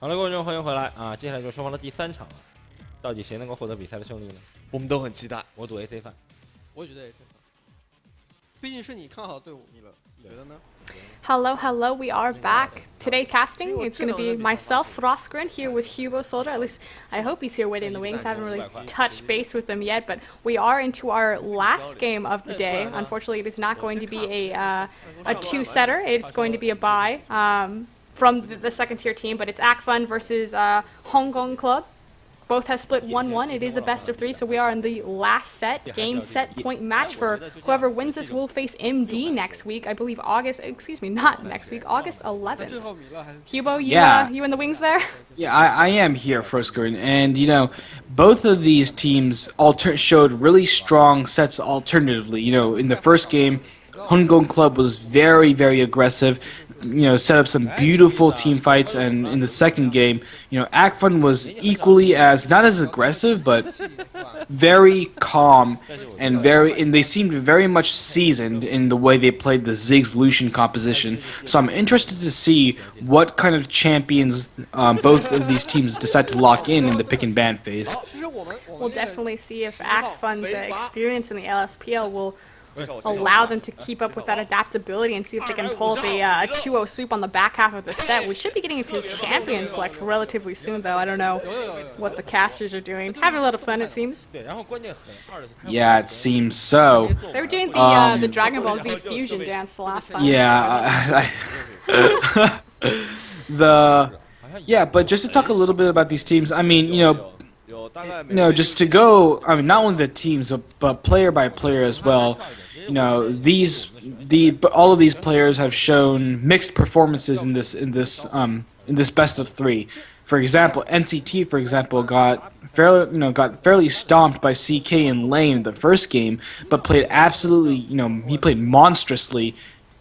好了，各位观众，欢迎回来啊！接下来就是双方的第3场了，到底谁能够获得比赛的胜利呢？我们都很期待。我赌 AC 范，我也觉得 AC 范，毕竟是你看好的队伍，你觉得呢？ Hello, hello, we are back. Today casting, it's going to be myself, Rosgren, here with Hugo Soldier. At least I hope he's here waiting in the wings. I haven't really touched base with him yet, but we are into our last game of the day. Unfortunately, it is not going to be a two-setter. It's going to be a bye from the second-tier team, but it's Acfun versus Hangong Club. Both have split 1-1. It is a best of 3, so we are in the last set, game, set, point match for whoever wins this will face MD next week. I believe August 11th. Hugo, you in the wings there? Yeah, I am here, Frosker, and you know, both of these teams showed really strong sets alternatively. You know, in the first game, Hangong Club was very, very aggressive. You know, set up some beautiful team fights, and in the second game, you know, Acfun was equally not as aggressive, but very calm and they seemed very much seasoned in the way they played the Ziggs Lucian composition. So I'm interested to see what kind of champions both of these teams decide to lock in the pick and ban phase. We'll definitely see if Acfun's experience in the LSPL will allow them to keep up with that adaptability and see if they can pull up a 2-0 sweep on the back half of the set. We should be getting into champion select relatively soon, though. I don't know what the casters are doing. Having a lot of fun, it seems. Yeah, it seems so. They were doing the Dragon Ball Z fusion dance last time. Yeah, but just to talk a little bit about these teams, I mean, just to go, I mean, not only the teams, but player by player as well. You know, all of these players have shown mixed performances in this best of 3. For example, NCT, for example, got fairly stomped by CK in lane in the first game, but played absolutely, he played monstrously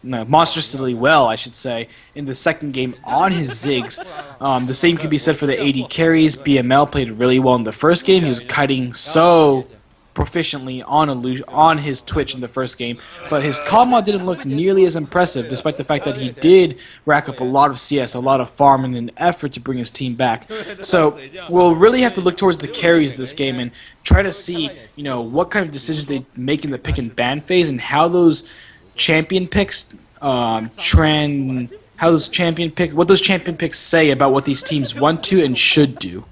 well, I should say, in the second game on his Ziggs. The same could be said for the AD carries. BML played really well in the first game. He was kiting so proficiently on his Twitch in the first game, but his Kalma didn't look nearly as impressive, despite the fact that he did rack up a lot of CS, a lot of farm, in an effort to bring his team back. So we'll really have to look towards the carries this game and try to see, what kind of decisions they make in the pick and ban phase and how those champion picks what those champion picks say about what these teams want to and should do.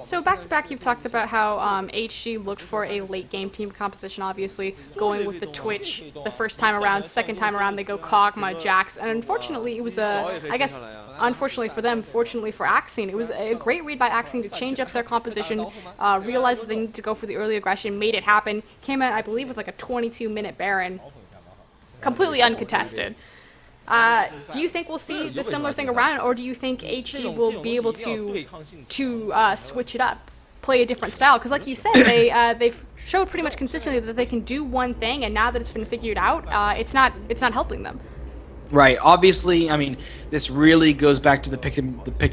So back-to-back, you've talked about how HG looked for a late-game team composition, obviously, going with the Twitch the first time around. Second time around, they go Kog'Maw, Jax, and unfortunately, it was unfortunately for them, fortunately for Axine, it was a great read by Axine to change up their composition, realize that they needed to go for the early aggression, made it happen, came out, I believe, with like a 22-minute Baron, completely uncontested. Do you think we'll see the similar thing around, or do you think HG will be able to switch it up, play a different style? Because like you said, they've showed pretty much consistently that they can do one thing, and now that it's been figured out, it's not helping them. Right. Obviously, I mean, this really goes back to the pick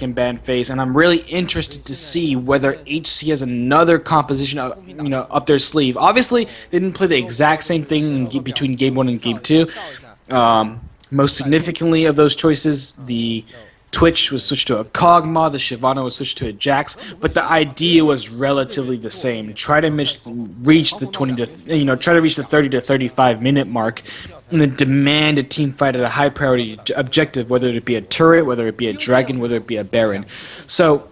and ban phase, and I'm really interested to see whether HC has another composition, up their sleeve. Obviously, they didn't play the exact same thing between Game 1 and Game 2. Most significantly of those choices, the Twitch was switched to a Kog'Maw, the Shyvana was switched to a Jax, but the idea was relatively the same. Try to reach the 30 to 35 minute mark, and then demand a team fight at a high priority objective, whether it be a turret, whether it be a dragon, whether it be a baron. So,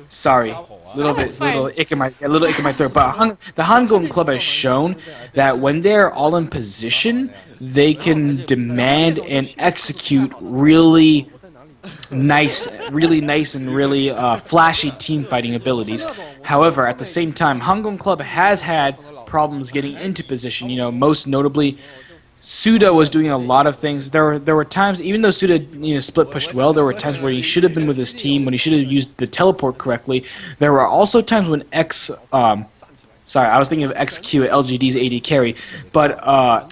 sorry, little ick in my throat. But the Hangong Club has shown that when they're all in position, they can demand and execute really nice and really flashy team fighting abilities. However, at the same time, Hangong Club has had problems getting into position. Most notably, Suda was doing a lot of things. There were times, even though Suda split pushed well, there were times where he should have been with his team, when he should have used the teleport correctly. There were also times when Sorry, I was thinking of XQ, LGD's AD carry. But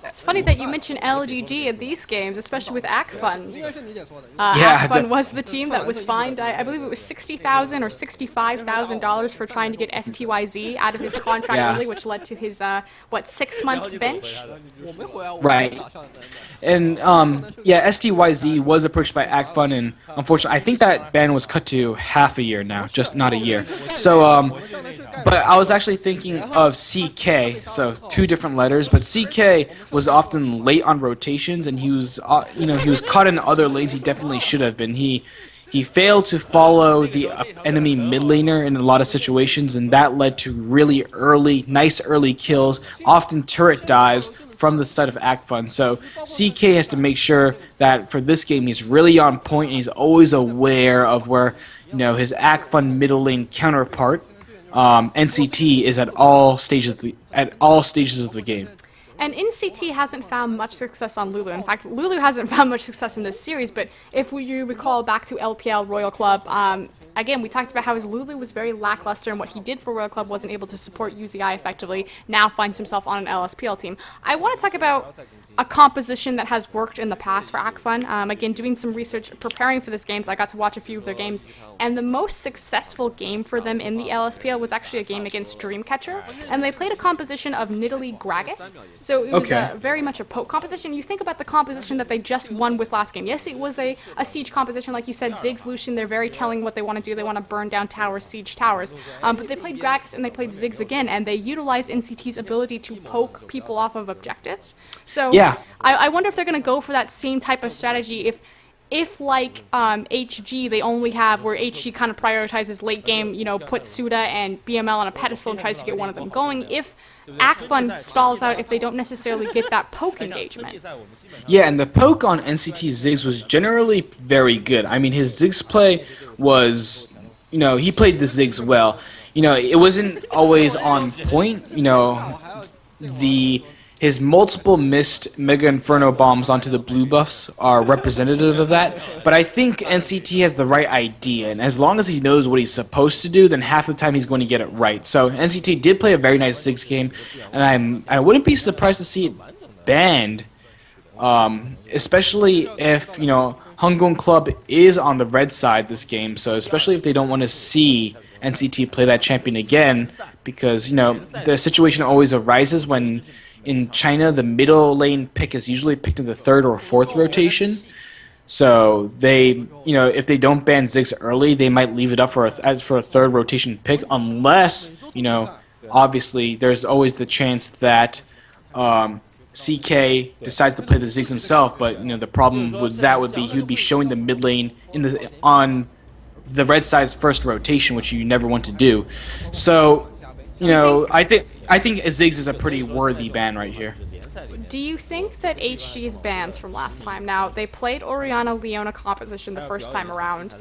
It's funny that you mention LGD in these games, especially with Acfun. 应该是你姐说的。 Yeah, Acfun was the team that was fined, I believe it was $60,000 or $65,000 for trying to get STYZ out of his contract Yeah. early, which led to his, 6-month bench? 我没回来，我 Right. 打上来的。 And yeah, STYZ was approached by Acfun, and unfortunately, I think that ban was cut to half a year now, just not a year. So, but I was actually thinking of CK, so 2 different letters. But CK was often late on rotations, and he was, he was caught in other lanes he definitely should have been. He failed to follow the enemy mid laner in a lot of situations, and that led to really nice early kills, often turret dives from the side of Acfun. So CK has to make sure that for this game he's really on point and he's always aware of where his Acfun middle lane counterpart NCT is at all stages of the game. And NCT hasn't found much success on Lulu. In fact, Lulu hasn't found much success in this series, but if you recall back to LPL Royal Club, again, we talked about how his Lulu was very lackluster and what he did for Royal Club wasn't able to support UZI effectively, now finds himself on an LSPL team. I want to talk about a composition that has worked in the past for Acfun. Again, doing some research, preparing for this game, so I got to watch a few of their games, and the most successful game for them in the LSPL was actually a game against Dreamcatcher, and they played a composition of Nidalee Gragas, so it was very much a poke composition. You think about the composition that they just won with last game. Yes, it was a siege composition, like you said, Ziggs, Lucian, they're very telling what they want to do. They want to burn down towers, siege towers, but they played Gragas and they played Ziggs again, and they utilized NCT's ability to poke people off of objectives. So Yeah. I wonder if they're going to go for that same type of strategy if like HG, they only have where HG kind of prioritizes late game, puts Suda and BML on a pedestal and tries to get one of them going. If Acfun stalls out, if they don't necessarily get that poke engagement. Yeah, and the poke on NCT Ziggs was generally very good. I mean, his Ziggs play was, he played the Ziggs well. It wasn't always on point. His multiple missed Mega Inferno bombs onto the blue buffs are representative of that, but I think NCT has the right idea, and as long as he knows what he's supposed to do, then half the time he's going to get it right. So NCT did play a very nice Ziggs game, and I wouldn't be surprised to see it banned, especially if, Hangong Club is on the red side this game, so especially if they don't want to see NCT play that champion again, because, the situation always arises when in China, the middle lane pick is usually picked in the 3rd or 4th rotation. So they, if they don't ban Ziggs early, they might leave it up for a 3rd rotation pick, unless, obviously there's always the chance that CK decides to play the Ziggs himself. But the problem with that would be he would be showing the mid lane on the red side's 1st rotation, which you never want to do. So. I think Ziggs is a pretty worthy ban right here. Do you think that HG's bans from last time, now they played Orianna Leona composition the first time around,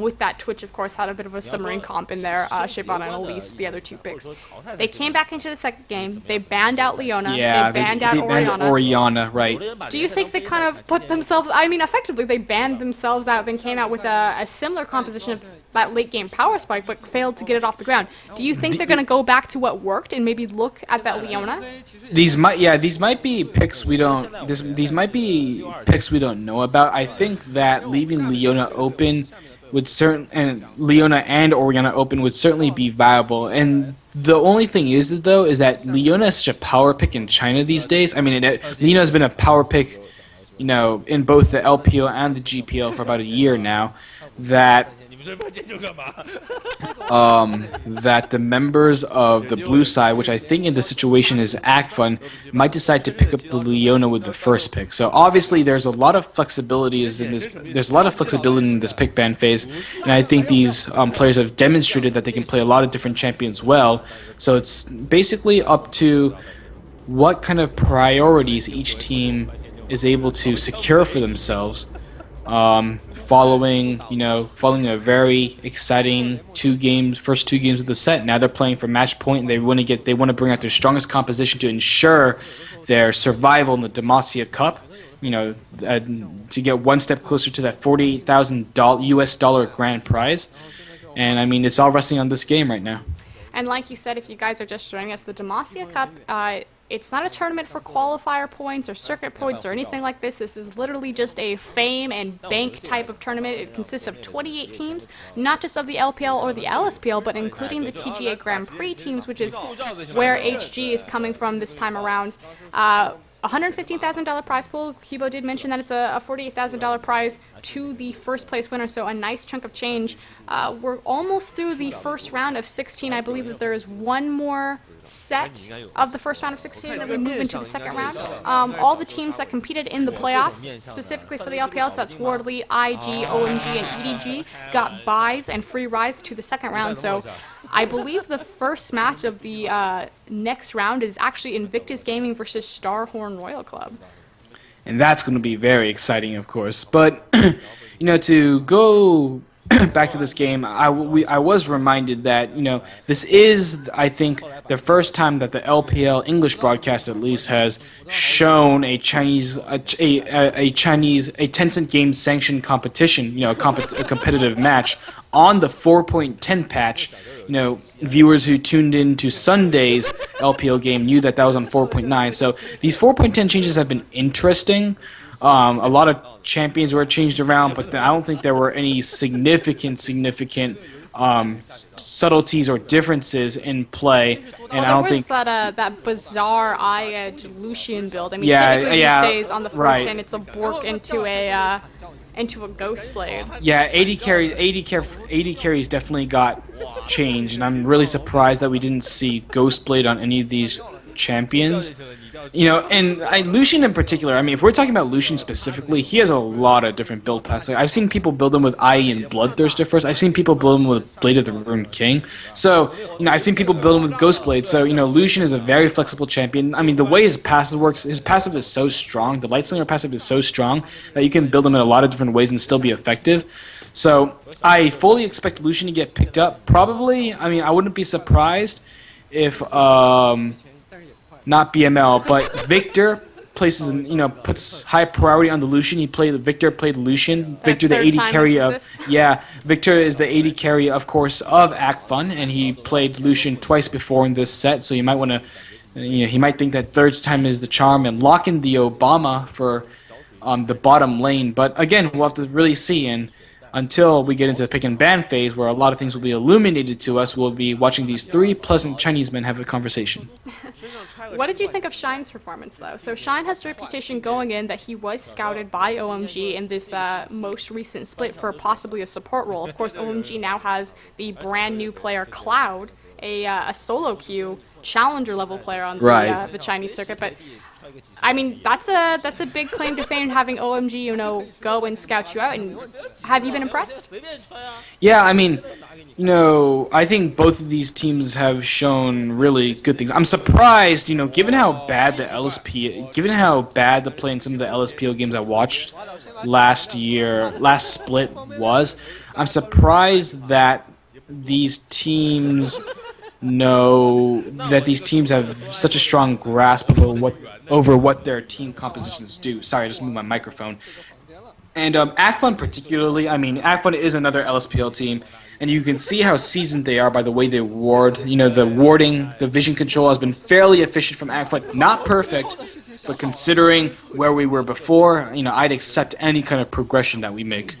with that Twitch of course had a bit of a submarine comp in there, Shyvana and Elise, the other 2 picks. They came back into the second game, they banned out Leona, yeah, they banned out Orianna. Orianna, right. Do you think they kind of put themselves, effectively they banned themselves out, then came out with a similar composition of that late game power spike, but failed to get it off the ground? Do you think they're going to go back to what worked and maybe look at that Leona? These might be picks we don't. These might be picks we don't know about. I think that leaving Leona open Leona and Orianna open would certainly be viable. And the only thing is that Leona is such a power pick in China these days. I mean, Leona has been a power pick, in both the LPL and the GPL for about a year now. That the members of the blue side, which I think in this situation is Acfun, might decide to pick up the Leona with the 1st pick. So obviously there's a lot of flexibility in this pick ban phase, and I think these players have demonstrated that they can play a lot of different champions well. So it's basically up to what kind of priorities each team is able to secure for themselves. Following a very exciting first two games of the set. Now they're playing for match point, and they want to bring out their strongest composition to ensure their survival in the Demacia Cup. To get one step closer to that $48,000 US grand prize. And I mean, it's all resting on this game right now. And like you said, if you guys are just joining us, the Demacia Cup, it's not a tournament for qualifier points or circuit points or anything like this. This is literally just a fame and bank type of tournament. It consists of 28 teams, not just of the LPL or the LSPL, but including the TGA Grand Prix teams, which is where HG is coming from this time around. $115,000 prize pool. Hubo did mention that it's a $48,000 prize to the first place winner, so a nice chunk of change. We're almost through the first round of 16. I believe that there is one more set of the first round of 16, then we move into the second round. All the teams that competed in the playoffs, specifically for the LPL, so that's World Elite, IG, OMG, and EDG, got buys and free rides to the second round. So I believe the first match of the next round is actually Invictus Gaming versus Starhorn Royal Club. And that's going to be very exciting, of course. But, you know, to go back to this game, I was reminded that, you know, this is, I think, the first time that the LPL English broadcast at least has shown a Tencent game sanctioned competition, you know, a competitive match on the 4.10 patch. You know, viewers who tuned in to Sunday's LPL game knew that that was on 4.9. So these 4.10 changes have been interesting. A lot of champions were changed around, but I don't think there were any significant subtleties or differences in play. And I don't think that bizarre eye edge Lucian build. I mean, typically these days on the 410, it's a Bork into a Ghost Blade. Yeah, AD carries definitely got changed, and I'm really surprised that we didn't see Ghost Blade on any of these champions. You know, and Lucian in particular, I mean, if we're talking about Lucian specifically, he has a lot of different build paths. Like, I've seen people build him with IE and Bloodthirster first. I've seen people build him with Blade of the Ruined King. So, you know, I've seen people build him with Ghost Blade. So, you know, Lucian is a very flexible champion. I mean, the way his passive works, his passive is so strong. The Lightslinger passive is so strong that you can build him in a lot of different ways and still be effective. So, I fully expect Lucian to get picked up. Probably, I mean, I wouldn't be surprised if, not BML, but Victor places, you know, puts high priority on the Lucian. Victor played Lucian. Victor, the AD carry of, Victor is the AD carry, of course, of Acfun, and he played Lucian twice before in this set. So you might want to, you know, he might think that third time is the charm and lock in the Obama for the bottom lane. But again, we'll have to really see. And until we get into the pick and ban phase, where a lot of things will be illuminated to us, we'll be watching these three pleasant Chinese men have a conversation. What did you think of Shine's performance, though? So Shine has the reputation going in that he was scouted by OMG in this most recent split for possibly a support role. Of course, OMG now has the brand new player Cloud, a solo queue challenger level player on the Chinese circuit. But I mean, that's a big claim to fame, having OMG, you know, go and scout you out. And have you been impressed? Yeah, I mean, you know, I think both of these teams have shown really good things. I'm surprised, you know, given how bad the play in some of the LSPO games I watched last split was. I'm surprised that these teams have such a strong grasp over what their team compositions do. Sorry, I just moved my microphone. And Acfun particularly, I mean, Acfun is another LSPL team, and you can see how seasoned they are by the way they ward. You know, the warding, the vision control has been fairly efficient from Acfun. Not perfect, but considering where we were before, you know, I'd accept any kind of progression that we make.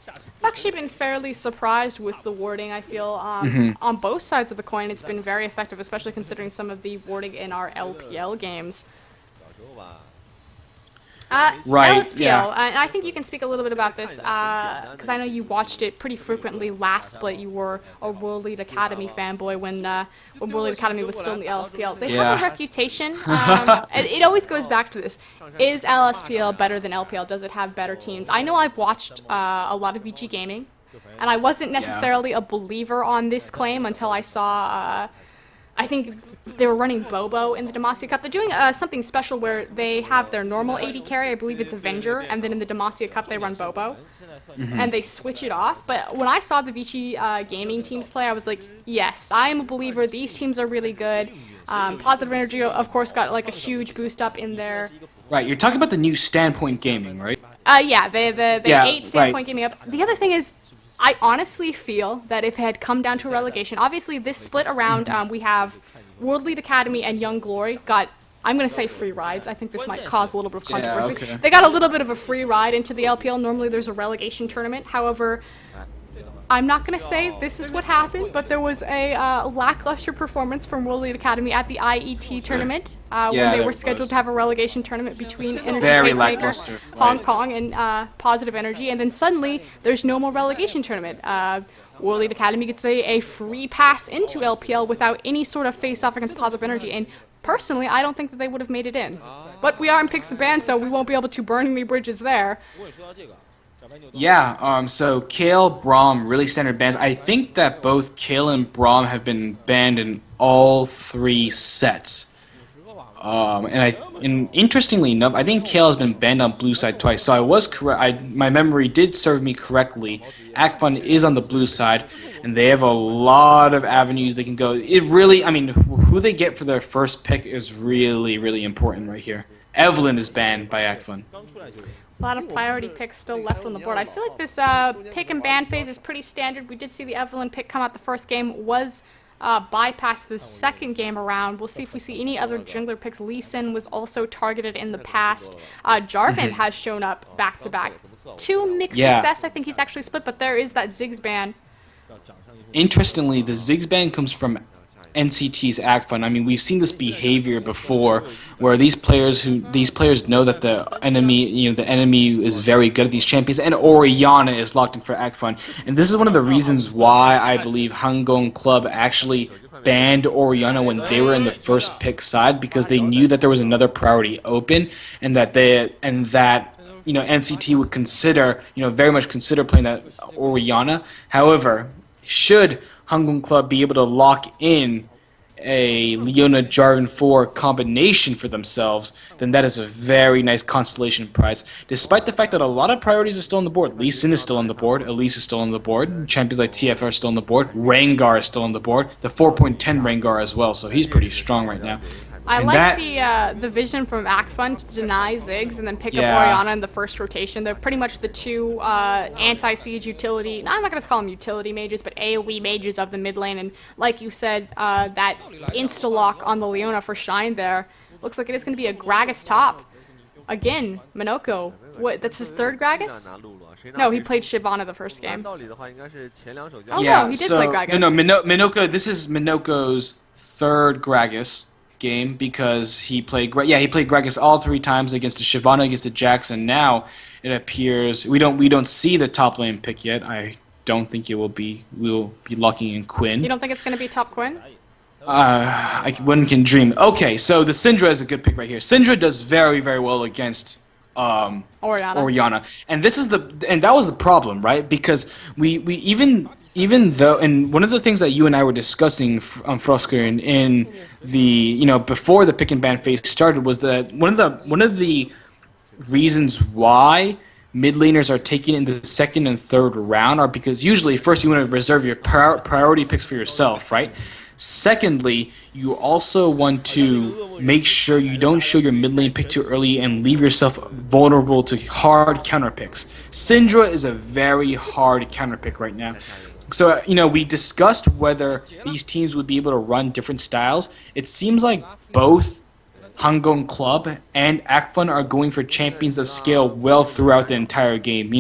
I've actually been fairly surprised with the warding. I feel on both sides of the coin, it's been very effective, especially considering some of the warding in our LPL games. LSPL, and I think you can speak a little bit about this, because I know you watched it pretty frequently last split. You were a World Elite Academy fanboy when World Elite Academy was still in the LSPL. They have a reputation, and it always goes back to this. Is LSPL better than LPL? Does it have better teams? I know I've watched a lot of VG Gaming, and I wasn't necessarily a believer on this claim until I saw, I think they were running Bobo in the Demacia Cup. They're doing something special where they have their normal AD carry, I believe it's Avenger, and then in the Demacia Cup they run Bobo. And they switch it off. But when I saw the Vici gaming teams play, I was like, yes, I am a believer. These teams are really good. Positive Energy, of course, got like a huge boost up in there. Right, you're talking about the new Standpoint Gaming, right? Yeah, the 8 Standpoint Gaming up. The other thing is, I honestly feel that if it had come down to a relegation, obviously this split around, we have World Lead Academy and Young Glory got, I'm going to say free rides. I think this might cause a little bit of controversy. Yeah, okay. They got a little bit of a free ride into the LPL. Normally there's a relegation tournament. However, I'm not going to say this is what happened, but there was a lackluster performance from World Lead Academy at the IET tournament when they were scheduled to have a relegation tournament between Energy Very Pacemaker, lackluster, Hong right. Kong, and Positive Energy, and then suddenly there's no more relegation tournament. World Lead Academy gets a free pass into LPL without any sort of face-off against Positive Energy, and personally, I don't think that they would have made it in. But we are in Pixel Ban, so we won't be able to burn any bridges there. Yeah, so Kale, Braum, really standard bans. I think that both Kale and Braum have been banned in all 3 sets. And interestingly enough, I think Kale has been banned on blue side twice. So I was correct. My memory did serve me correctly. Acfun is on the blue side, and they have a lot of avenues they can go. It really, I mean, who they get for their first pick is really, really important right here. Evelyn is banned by Acfun. A lot of priority picks still left on the board. I feel like this pick and ban phase is pretty standard. We did see the Evelyn pick come out the first game, was bypassed the second game around. We'll see if we see any other jungler picks. Lee Sin was also targeted in the past. Jarvan has shown up back-to-back. 2 mixed success. I think he's actually split, but there is that Ziggs ban. Interestingly, the Ziggs ban comes from NCT's Acfun. I mean, we've seen this behavior before, where these players know that the enemy is very good at these champions, and Orianna is locked in for Acfun. And this is one of the reasons why I believe Hangong Club actually banned Orianna when they were in the first pick side, because they knew that there was another priority open, and that NCT would consider, very much consider playing that Orianna. However, should Hangong Club be able to lock in a Leona Jarvan 4 combination for themselves, then that is a very nice constellation prize. Despite the fact that a lot of priorities are still on the board. Lee Sin is still on the board, Elise is still on the board, champions like TF are still on the board, Rengar is still on the board, the 4.10 Rengar as well, so he's pretty strong right now. I like the vision from Acfun to deny Ziggs and then pick up Orianna in the first rotation. They're pretty much the 2 anti-siege utility, I'm not going to call them utility mages, but AoE mages of the mid lane. And like you said, that insta-lock on the Leona for Shine there, looks like it is going to be a Gragas top. Again, Minoko. What, that's his 3rd Gragas? No, he played Shyvana the first game. Oh no, he did play Gragas. No, Minoko, this is Minoko's 3rd Gragas game, because he played Gragas all 3 times against the Shyvana, against the Jax, and now it appears we don't see the top lane pick yet. I don't think we'll be locking in Quinn. You don't think it's going to be top Quinn? One can dream. Okay, so the Syndra is a good pick right here. Syndra does very, very well against Orianna. And that was the problem, right? Because we even though, and one of the things that you and I were discussing, Frosker, in the before the pick and ban phase started, was that one of the reasons why mid laners are taken in the 2nd and 3rd round are because usually first you want to reserve your priority picks for yourself, right? Secondly, you also want to make sure you don't show your mid lane pick too early and leave yourself vulnerable to hard counter picks. Syndra is a very hard counter pick right now. So, we discussed whether these teams would be able to run different styles. It seems like both Hangong Club and Acfun are going for champions that scale well throughout the entire game.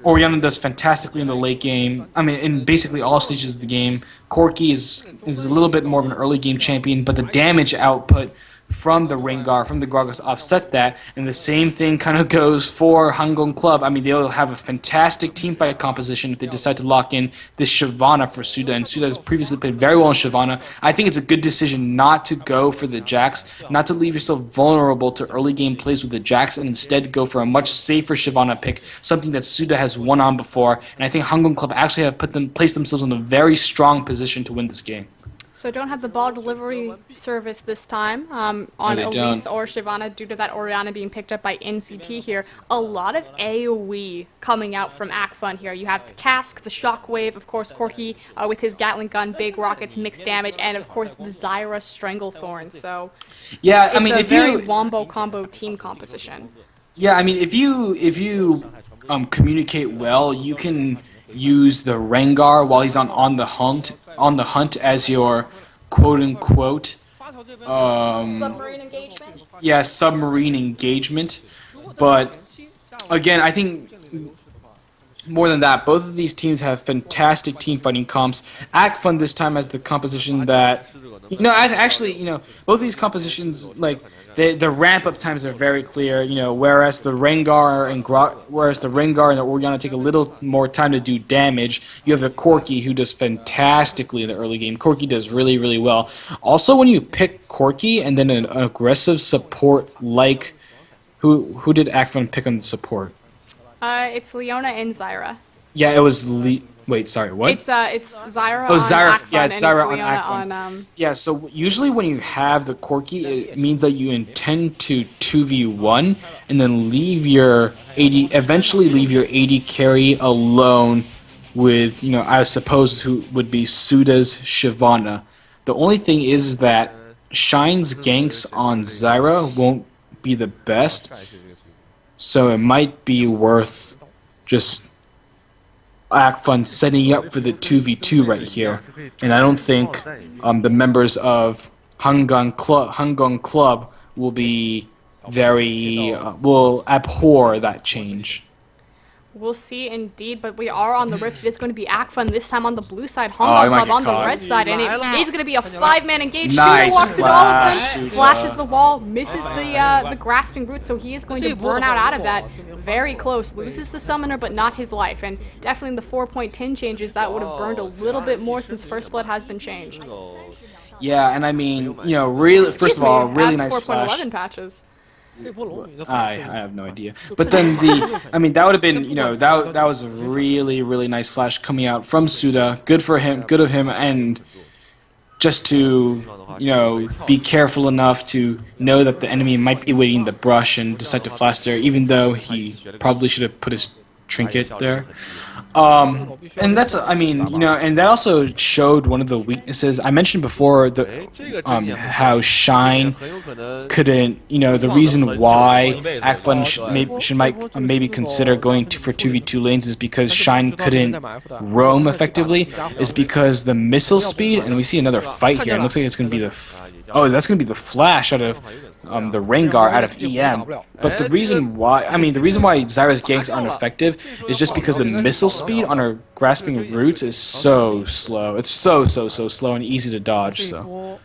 Orianna does fantastically in the late game. I mean, in basically all stages of the game. Corki is a little bit more of an early game champion, but the damage output from the Rengar, from the Gragas offset that, and the same thing kind of goes for Hangong Club. I mean, they'll have a fantastic teamfight composition if they decide to lock in this Shyvana for Suda, and Suda has previously played very well in Shyvana. I think it's a good decision not to go for the Jax, not to leave yourself vulnerable to early game plays with the Jax, and instead go for a much safer Shyvana pick, something that Suda has won on before, and I think Hangong Club actually have placed themselves in a very strong position to win this game. So don't have the ball delivery service this time on Elise or Shyvana due to that Orianna being picked up by NCT here. A lot of AoE coming out from Acfun here. You have the Cask, the Shockwave, of course Corki with his Gatling gun, big rockets, mixed damage, and of course the Zyra Stranglethorn. So yeah, I mean, it's a very wombo combo team composition. Yeah, I mean, if you communicate well, you can use the Rengar while he's on the hunt as your quote unquote Submarine engagement? yeah, submarine engagement. But again, I think more than that, both of these teams have fantastic team fighting comps. Acfun this time has the composition that, both of these compositions, like the ramp up times are very clear. Whereas the Rengar and the Orianna take a little more time to do damage. You have the Corki who does fantastically in the early game. Corki does really, really well. Also, when you pick Corki and then an aggressive support like who did Acfun pick on the support? It's Leona and Zyra. Yeah, it was wait, sorry, what? It's Zyra Oh, on Zyra, Acfun yeah, and it's Zyra on Leona Acfun. Yeah, so usually when you have the Corki, it means that you intend to 2v1 and then leave your eventually leave your AD carry alone with, I suppose who would be Suda's Shyvana. The only thing is that Shine's ganks on Zyra won't be the best, so it might be worth just Acfun setting up for the 2v2 right here. And I don't think the members of Hangong Club will be will abhor that change. We'll see indeed, but we are on the rift. It's going to be Acfun this time on the blue side, Oh, Hangong he might Club get on the caught. red side, and it is going to be a 5-man engage. Nice Suda walks into all of flash, them, Suda. flashes the wall, misses the grasping root, so he is going to burn out of that. Very close, loses the summoner, but not his life, and definitely in the 4.10 changes, that would have burned a little bit more since First Blood has been changed. Yeah, and I mean, really, first of all, really nice 4.11 flash. patches. I have no idea. But then that would have been, that was a really, really nice flash coming out from Suda. Good for him, good of him, and just to, be careful enough to know that the enemy might be waiting in the brush and decide to flash there, even though he probably should have put his trinket there. And that's, and that also showed one of the weaknesses. I mentioned before how Shine couldn't, the reason why Acfun should maybe consider going for 2v2 lanes is because Shine couldn't roam effectively, is because the missile speed, and we see another fight here, it looks like it's going to be that's going to be the flash out of the Rengar out of EM. But the reason why Zyra's ganks aren't effective is just because the missile speed on her grasping roots is so slow. It's so slow and easy to dodge. So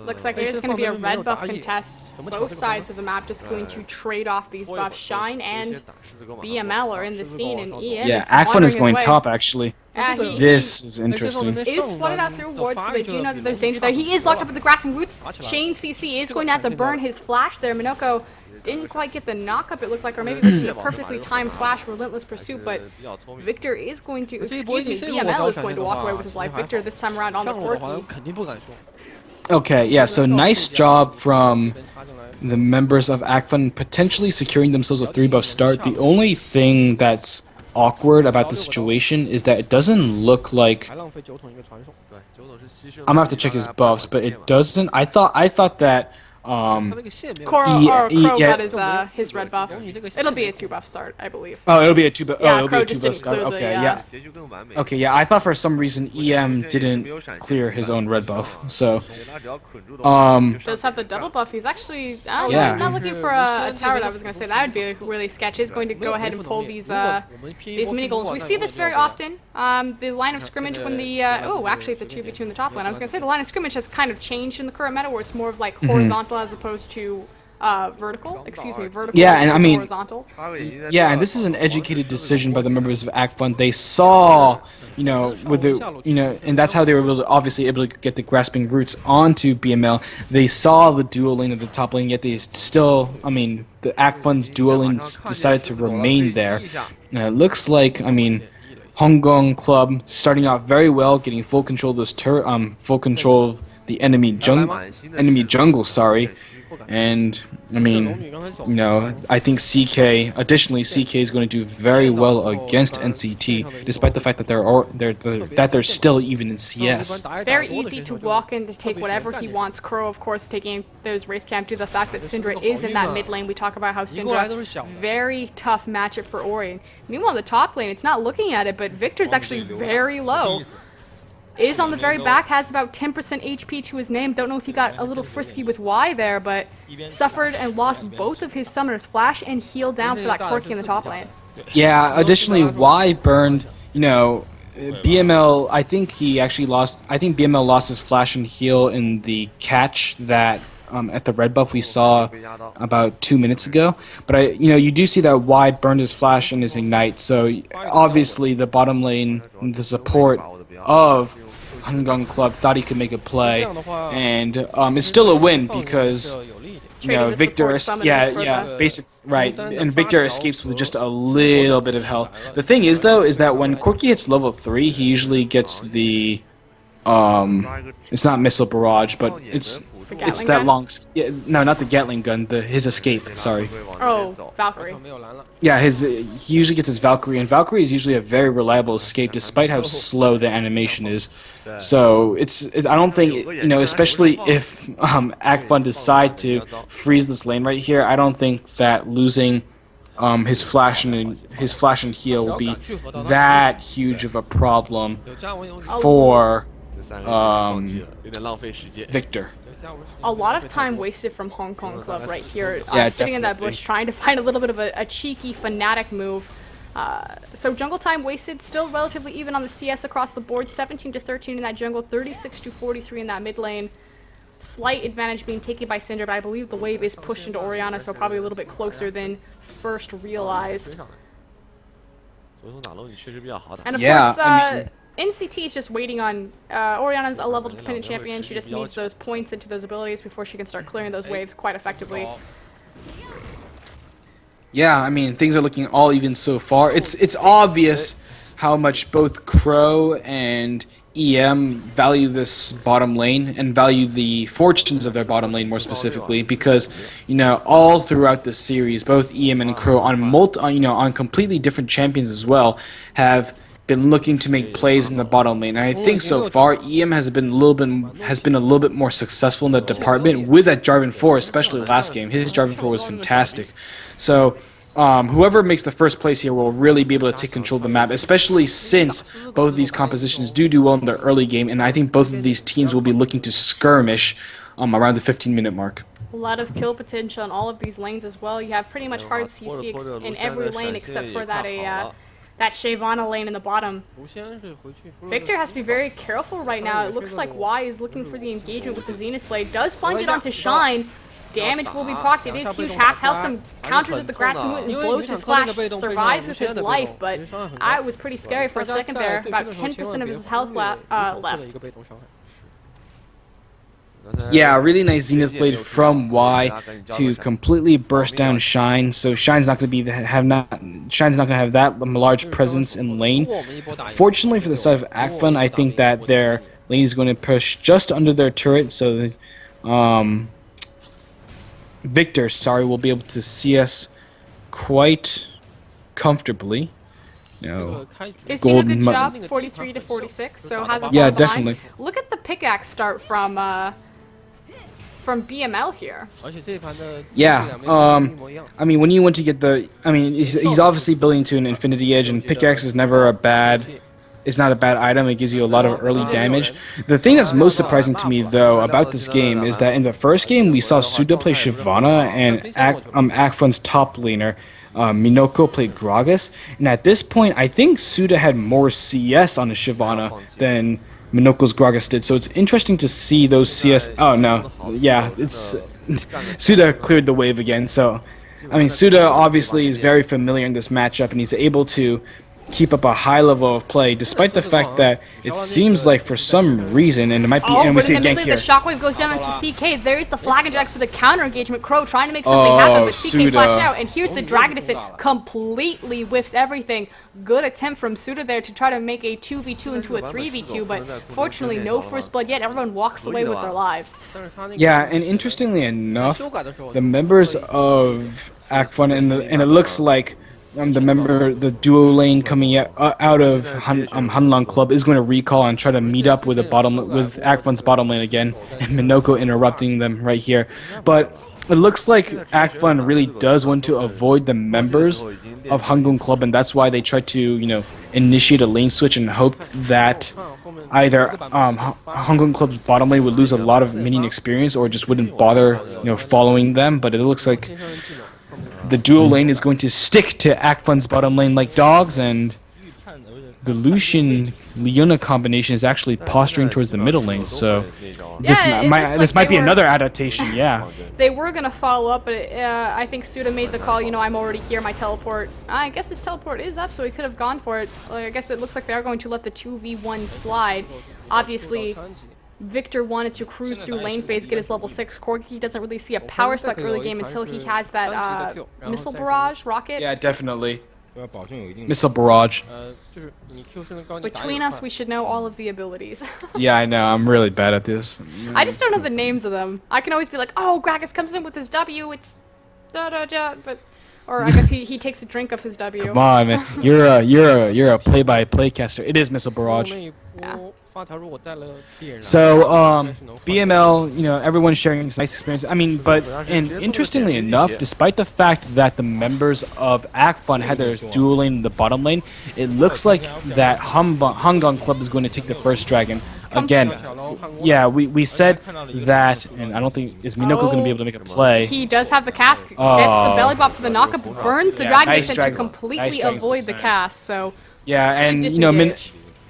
Looks like there's going to be a red buff contest. Both sides of the map just going to trade off these buffs. Shine and BML are in the scene, and EM yeah, is Acfun is going way. top actually. This is interesting. It is spotted out through wards, so they do know that there's danger there. He is locked up with the grasping roots. Shane CC is going to have to burn his flash there. Minoko didn't quite get the knock-up, it looked like, or maybe this is a perfectly timed flash, relentless pursuit, but Victor is going to, BML is going to walk away with his life. Victor this time around on the Corki. Okay, yeah, so nice job from the members of Acfun potentially securing themselves a 3-buff start. The only thing that's awkward about the situation is that it doesn't look like... I'm gonna have to check his buffs, but it doesn't... I thought that... Crow got his red buff. It'll be a 2-buff start, I believe. Oh, it'll be a 2-buff. Yeah, it'll Crow be a just 2-buff didn't start. clear Okay, the, yeah. Okay, yeah. I thought for some reason EM didn't clear his own red buff. So, does have the double buff. He's actually Yeah. not looking for a tower. I was gonna say that would be really sketchy. He's going to go ahead and pull these mini goals. We see this very often. The line of scrimmage when the actually it's a 2v2 in the top lane. I was gonna say the line of scrimmage has kind of changed in the current meta, where it's more of like horizontal as opposed to vertical. Vertical. Yeah, and I mean, horizontal. yeah, and this is an educated decision by the members of Acfun. They saw, with the, and that's how they were obviously able to get the grasping roots onto BML. They saw the dual lane at the top lane, yet they still, the Acfun's dual lane decided to remain there. And it looks like, Hangong Club starting out very well, getting full control of those full control of the enemy jungle. Sorry. And I mean, you know, I think CK. Additionally, CK is going to do very well against NCT, despite the fact that they're still even in CS. Very easy to walk in to take whatever he wants. Crow, of course, taking those Wraith Camp due to the fact that Syndra is in that mid lane. We talk about how Syndra, very tough matchup for Ori. Meanwhile, in the top lane, it's not looking at it, but Victor's actually very low. Is on the very back, has about 10% HP to his name. Don't know if he got a little frisky with Y there, but suffered and lost both of his summoners, Flash and Heal down for that Corki in the top lane. Yeah, additionally, Y burned, you know, BML, I think he actually lost, I think BML lost his Flash and Heal in the catch that at the red buff we saw about 2 minutes ago. But you know, you do see that Y burned his Flash and his Ignite, so obviously the bottom lane, the support of Hangong Club thought he could make a play, and it's still a win because you know Victor, right, and Victor escapes with just a little bit of health. The thing is though, is that when Corki hits level 3, he usually gets the it's not missile barrage, but it's that long. Yeah, no, not the Gatling gun. His escape. Sorry. Oh, Valkyrie. Yeah, he usually gets his Valkyrie, and Valkyrie is usually a very reliable escape, despite how slow the animation is. So I don't think, you know, especially if Acfun decide to freeze this lane right here, I don't think that losing his flash and heal will be that huge of a problem for Victor. A lot of time wasted from Hong Kong Club right here, Yeah, sitting in that bush trying to find a little bit of a cheeky Fnatic move. So jungle time wasted, still relatively even on the CS across the board, 17 to 13 in that jungle, 36 to 43 in that mid lane. Slight advantage being taken by Syndra, but I believe the wave is pushed into Orianna, so probably a little bit closer than first realized. And of course, NCT is just waiting on Orianna's a level dependent champion. She just needs those points into those abilities before she can start clearing those waves quite effectively. Yeah, I mean, things are looking all even so far. It's obvious how much both Crow and EM value this bottom lane and value the fortunes of their bottom lane more specifically, because you know all throughout the series, both EM and Crow on completely different champions as well have been looking to make plays in the bottom lane. And I think so far EM has been a little bit more successful in that department with that Jarvan 4, especially last game. His Jarvan 4 was fantastic. So whoever makes the first place here will really be able to take control of the map, especially since both of these compositions do well in the early game, and I think both of these teams will be looking to skirmish around the 15-minute mark. A lot of kill potential on all of these lanes as well. You have pretty much hard CC in every lane except for that Shyvana lane in the bottom. Victor has to be very careful right now. It looks like Y is looking for the engagement with the Zenith Blade. Does find it onto Shine. Damage will be procced. It is huge. Half health, some counters with the grass movement and blows his flash. Survives with his life, but it was pretty scary for a second there. About 10% of his health left. Yeah, really nice Zenith Blade from Y to completely burst down Shine. So Shine's not going to have that large presence in lane. Fortunately for the side of Acfun, I think that their lane is going to push just under their turret, so Victor, will be able to see us quite comfortably. No. He's doing a good job, 43 to 46, so hasn't fallen behind. Definitely. Look at the pickaxe start from BML here. Yeah, I mean, when you want to get he's obviously building to an Infinity Edge, and pickaxe is never a bad... It's not a bad item. It gives you a lot of early damage. The thing that's most surprising to me, though, about this game is that in the first game we saw Suda play Shyvana and Acfun's top laner Minoko played Gragas, and at this point I think Suda had more CS on his Shyvana than Minoko's Gragas did. So it's interesting to see those CS. Oh no, yeah, it's Suda cleared the wave again. So I mean, Suda obviously is very familiar in this matchup, and he's able to keep up a high level of play, despite the fact that it seems like for some reason, and it might be, and we but see in the a gank middle, here. the shockwave goes down into CK. There's the flag and drag for the counter engagement. Crow trying to make something happen, but CK Suda. flashed out. And here's the Dragon Descent, completely whiffs everything. Good attempt from Suda there to try to make a 2v2 into a 3v2, but fortunately no first blood yet. Everyone walks away with their lives. Yeah, and interestingly enough, the members of Acfun, and it looks like the duo lane coming out of Hangong Club is going to recall and try to meet up with Acfun's bottom lane again, and Minoko interrupting them right here. But it looks like Acfun really does want to avoid the members of Hangong Club, and that's why they tried to, initiate a lane switch and hoped that either Hangong Club's bottom lane would lose a lot of minion experience or just wouldn't bother, following them. But it looks like the duo lane is going to stick to Acfun's bottom lane like dogs, and the Lucian-Leona combination is actually posturing towards the middle lane, so this might be another adaptation, yeah. They were going to follow up, but I think Suda made the call, I'm already here, my teleport. I guess his teleport is up, so he could have gone for it. I guess it looks like they are going to let the 2v1 slide. Obviously, Victor wanted to cruise through lane phase, get his level 6. Corgi doesn't really see a power spec early game until he has that missile barrage rocket. Yeah, definitely. Missile barrage. Between us, we should know all of the abilities. Yeah, I know. I'm really bad at this. I just don't know the names of them. I can always be like, oh, Gragas comes in with his W, it's da-da-da, but... Or I guess he takes a drink of his W. Come on, man. You're a play-by-play caster. It is missile barrage. Yeah. So, BML, everyone's sharing this nice experience. And interestingly enough, despite the fact that the members of Acfun had their dual lane in the bottom lane, it looks like that Hangong Club is going to take the first dragon. Again, yeah, we said that, and I don't think, is Minoko going to be able to make a play? He does have the cast, gets the belly bop for the knockup, burns the Dragon Descent to completely avoid the cast, so... Yeah, and,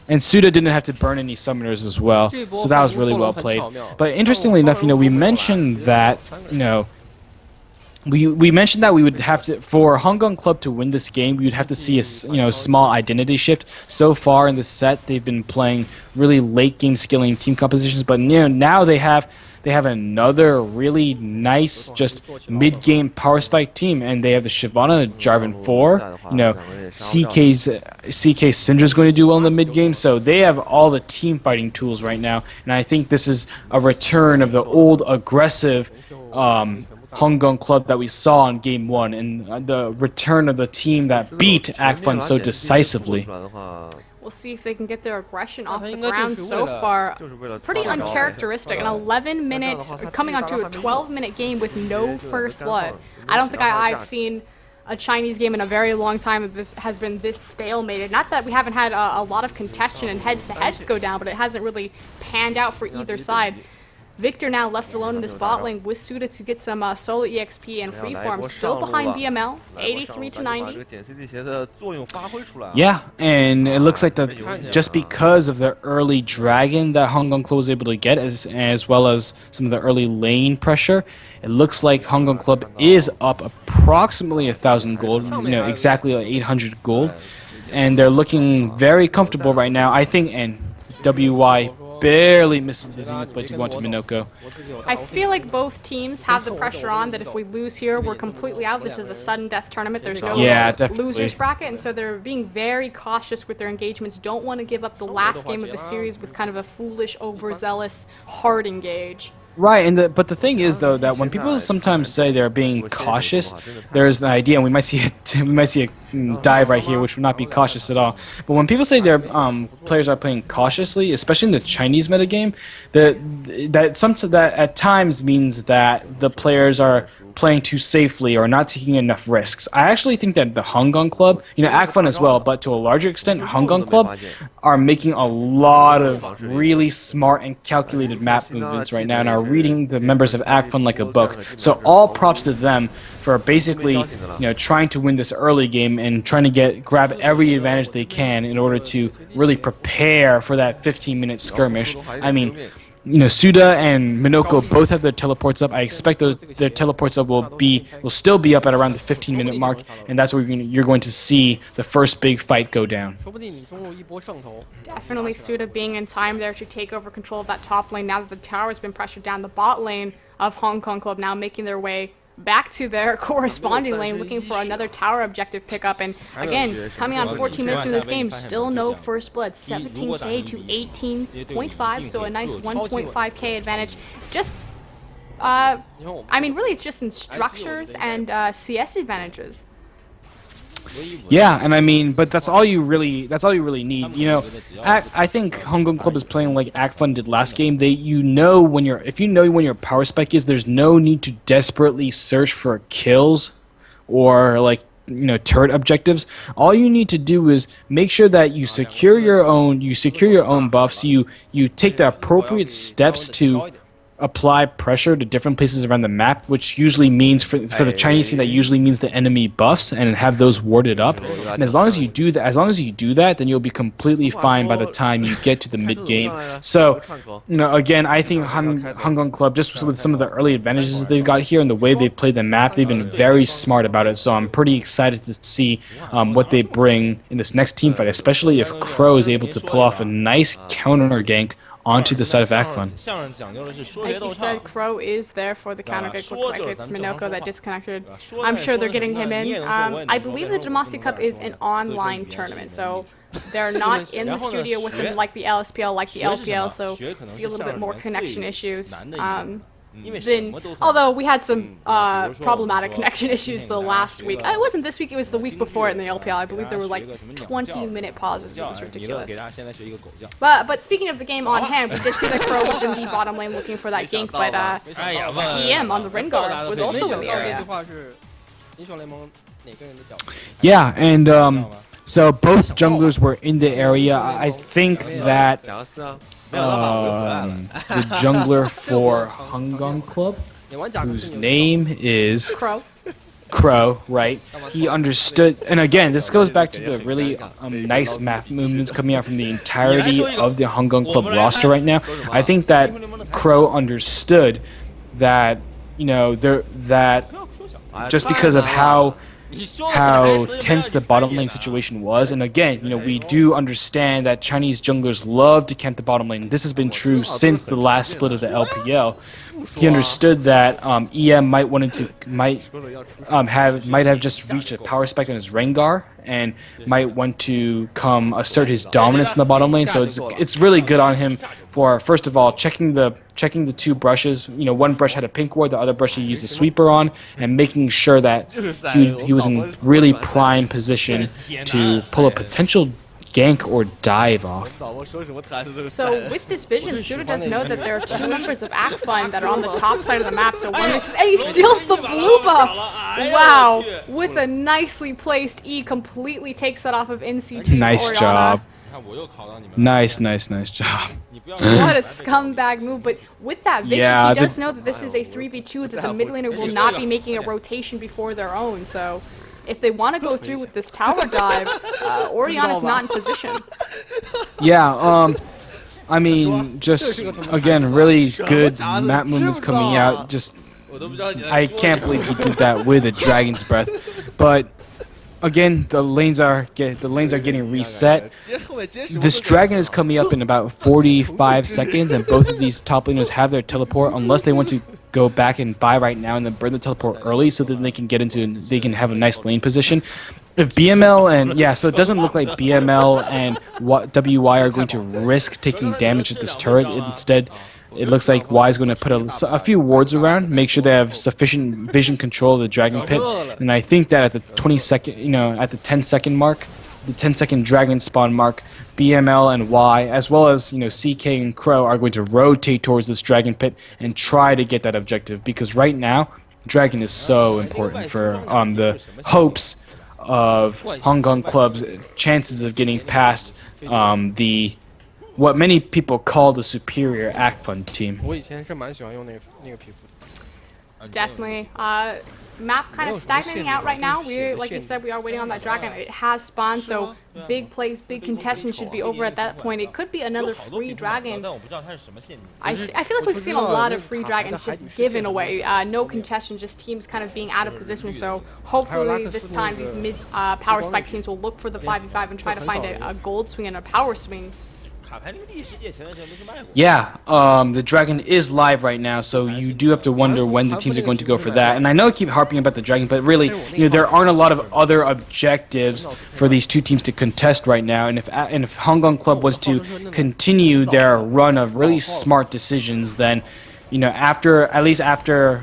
and Suda didn't have to burn any summoners as well, so that was really well played. But interestingly enough, we mentioned that, we mentioned that we would have to, for Hangong Club to win this game, we would have to see a small identity shift. So far in the set, they've been playing really late game skilling team compositions, but now they have another really nice, just mid-game power spike team, and they have the Shyvana Jarvan 4. CK Syndra's going to do well in the mid-game, so they have all the team fighting tools right now, and I think this is a return of the old aggressive Hangong Club that we saw in Game 1, and the return of the team that beat Acfun so decisively. We'll see if they can get their aggression off the ground so far. Pretty uncharacteristic. An 11-minute, coming onto a 12-minute game with no first blood. I don't think I've seen a Chinese game in a very long time that this has been this stalemated. Not that we haven't had a lot of contention and heads-to-heads go down, but it hasn't really panned out for either side. Victor now left alone in this bot lane with Suda to get some solo EXP and freeform. Still behind BML, 83 to 90. Yeah, and it looks like just because of the early dragon that Hangong Club was able to get, as well as some of the early lane pressure, it looks like Hangong Club is up approximately 1,000 gold, exactly like 800 gold, and they're looking very comfortable right now, I think, and WY barely misses the Zenith Blade to go onto Minoko. I feel like both teams have the pressure on that if we lose here, we're completely out. This is a sudden death tournament. There's no losers bracket, and so they're being very cautious with their engagements. Don't want to give up the last game of the series with kind of a foolish, overzealous, hard engage. Right, but the thing is though that when people sometimes say they're being cautious, there's the idea, and we might see a dive right here, which would not be cautious at all. But when people say their players are playing cautiously, especially in the Chinese metagame, that at times means that the players are playing too safely or not taking enough risks. I actually think that the Hangong Club, Acfun as well, but to a larger extent, Hangong Club are making a lot of really smart and calculated map movements right now, and are reading the members of Acfun like a book. So all props to them for basically, trying to win this early game and trying to grab every advantage they can in order to really prepare for that 15-minute skirmish. Suda and Minoko both have their teleports up. I expect their teleports up will still be up at around the 15-minute mark, and that's where you're going to see the first big fight go down. Definitely Suda being in time there to take over control of that top lane now that the tower has been pressured down. The bot lane of Hong Kong Club now making their way back to their corresponding lane, looking for another tower objective pickup. And again, coming on 14 minutes into this game, still no first blood. 17k to 18.5, so a nice 1.5k advantage. Just, I mean, really, it's just in structures and CS advantages. Yeah, and I mean, but that's all you really need. I think Hangong Club is playing like Acfun did last game. If you know when your power spike is, there's no need to desperately search for kills or turret objectives. All you need to do is make sure that you secure your own buffs. You take the appropriate steps to apply pressure to different places around the map, which usually means for the Chinese team, that usually means the enemy buffs, and have those warded up. And as long as you do that, then you'll be completely fine by the time you get to the mid game. So, again, I think Hangong Club, just with some of the early advantages they've got here and the way they play the map, they've been very smart about it. So I'm pretty excited to see what they bring in this next team fight, especially if Crow is able to pull off a nice counter gank onto the side of Acfun. Like you said, Crow is there for the counter gank. Looks like it's Minoko that disconnected. I'm sure they're getting him in. I believe the Demacia Cup is an online tournament, so they're not in the studio with them like the LSPL, like the LPL, so see a little bit more connection issues. Although we had some problematic connection issues the last week. It wasn't this week, it was the week before in the LPL. I believe there were like 20-minute pauses. It was ridiculous. But speaking of the game on hand, we did see that Crow was in the bottom lane looking for that gank, but EM on the Rengar was also in the area. Yeah, and so both junglers were in the area. I think that the jungler for Hangong Club, whose name is Crow, right? He understood, and again, this goes back to the really nice map movements coming out from the entirety of the Hangong Club roster right now. I think that Crow understood that, that just because of how tense the bottom lane situation was, and again, we do understand that Chinese junglers love to camp the bottom lane. This has been true since the last split of the LPL. He understood that EM might have just reached a power spike on his Rengar and might want to come assert his dominance in the bottom lane. So it's really good on him for, first of all, checking the two brushes. One brush had a pink ward, the other brush he used a sweeper on, and making sure that he was in really prime position to pull a potential gank or dive off. So with this vision, Suda does know that there are two members of Acfun that are on the top side of the map, so when he steals the blue buff! Wow! With a nicely placed E, completely takes that off of NCT's Nice Orianna. job. Nice job. What a scumbag move, but with that vision, he does know that this is a 3v2, that the mid laner will not be making a rotation before their own, so if they want to go through with this tower dive, Orianna's not in position. Yeah, I mean, just, again, really good map movements coming out. Just, I can't believe he did that with a Dragon's Breath. But, again, the lanes are getting reset. This dragon is coming up in about 45 seconds, and both of these top laners have their teleport, unless they want to go back and buy right now and then burn the teleport early so that they can have a nice lane position. If BML and so it doesn't look like BML and WY are going to risk taking damage at this turret. Instead, it looks like Y is going to put a few wards around, make sure they have sufficient vision control of the Dragon Pit, and I think that at the 20-second, at the 10-second mark, the 10-second Dragon spawn mark, BML and Y, as well as CK and Crow, are going to rotate towards this Dragon Pit and try to get that objective, because right now Dragon is so important for the hopes of Hangong Club's chances of getting past what many people call the superior Acfun team. Definitely. map kind of stagnating out right now. We, like you said, we are waiting on that dragon. It has spawned, so big plays, big contention should be over at that point. It could be another free dragon. I feel like we've seen a lot of free dragons just given away. No contestation, just teams kind of being out of position. So hopefully this time these mid power spike teams will look for the 5v5 and try to find a gold swing and a power swing. Yeah, the dragon is live right now, so you do have to wonder when the teams are going to go for that. And I know I keep harping about the dragon, but really, there aren't a lot of other objectives for these two teams to contest right now. And if Hangong Club was to continue their run of really smart decisions, then at least after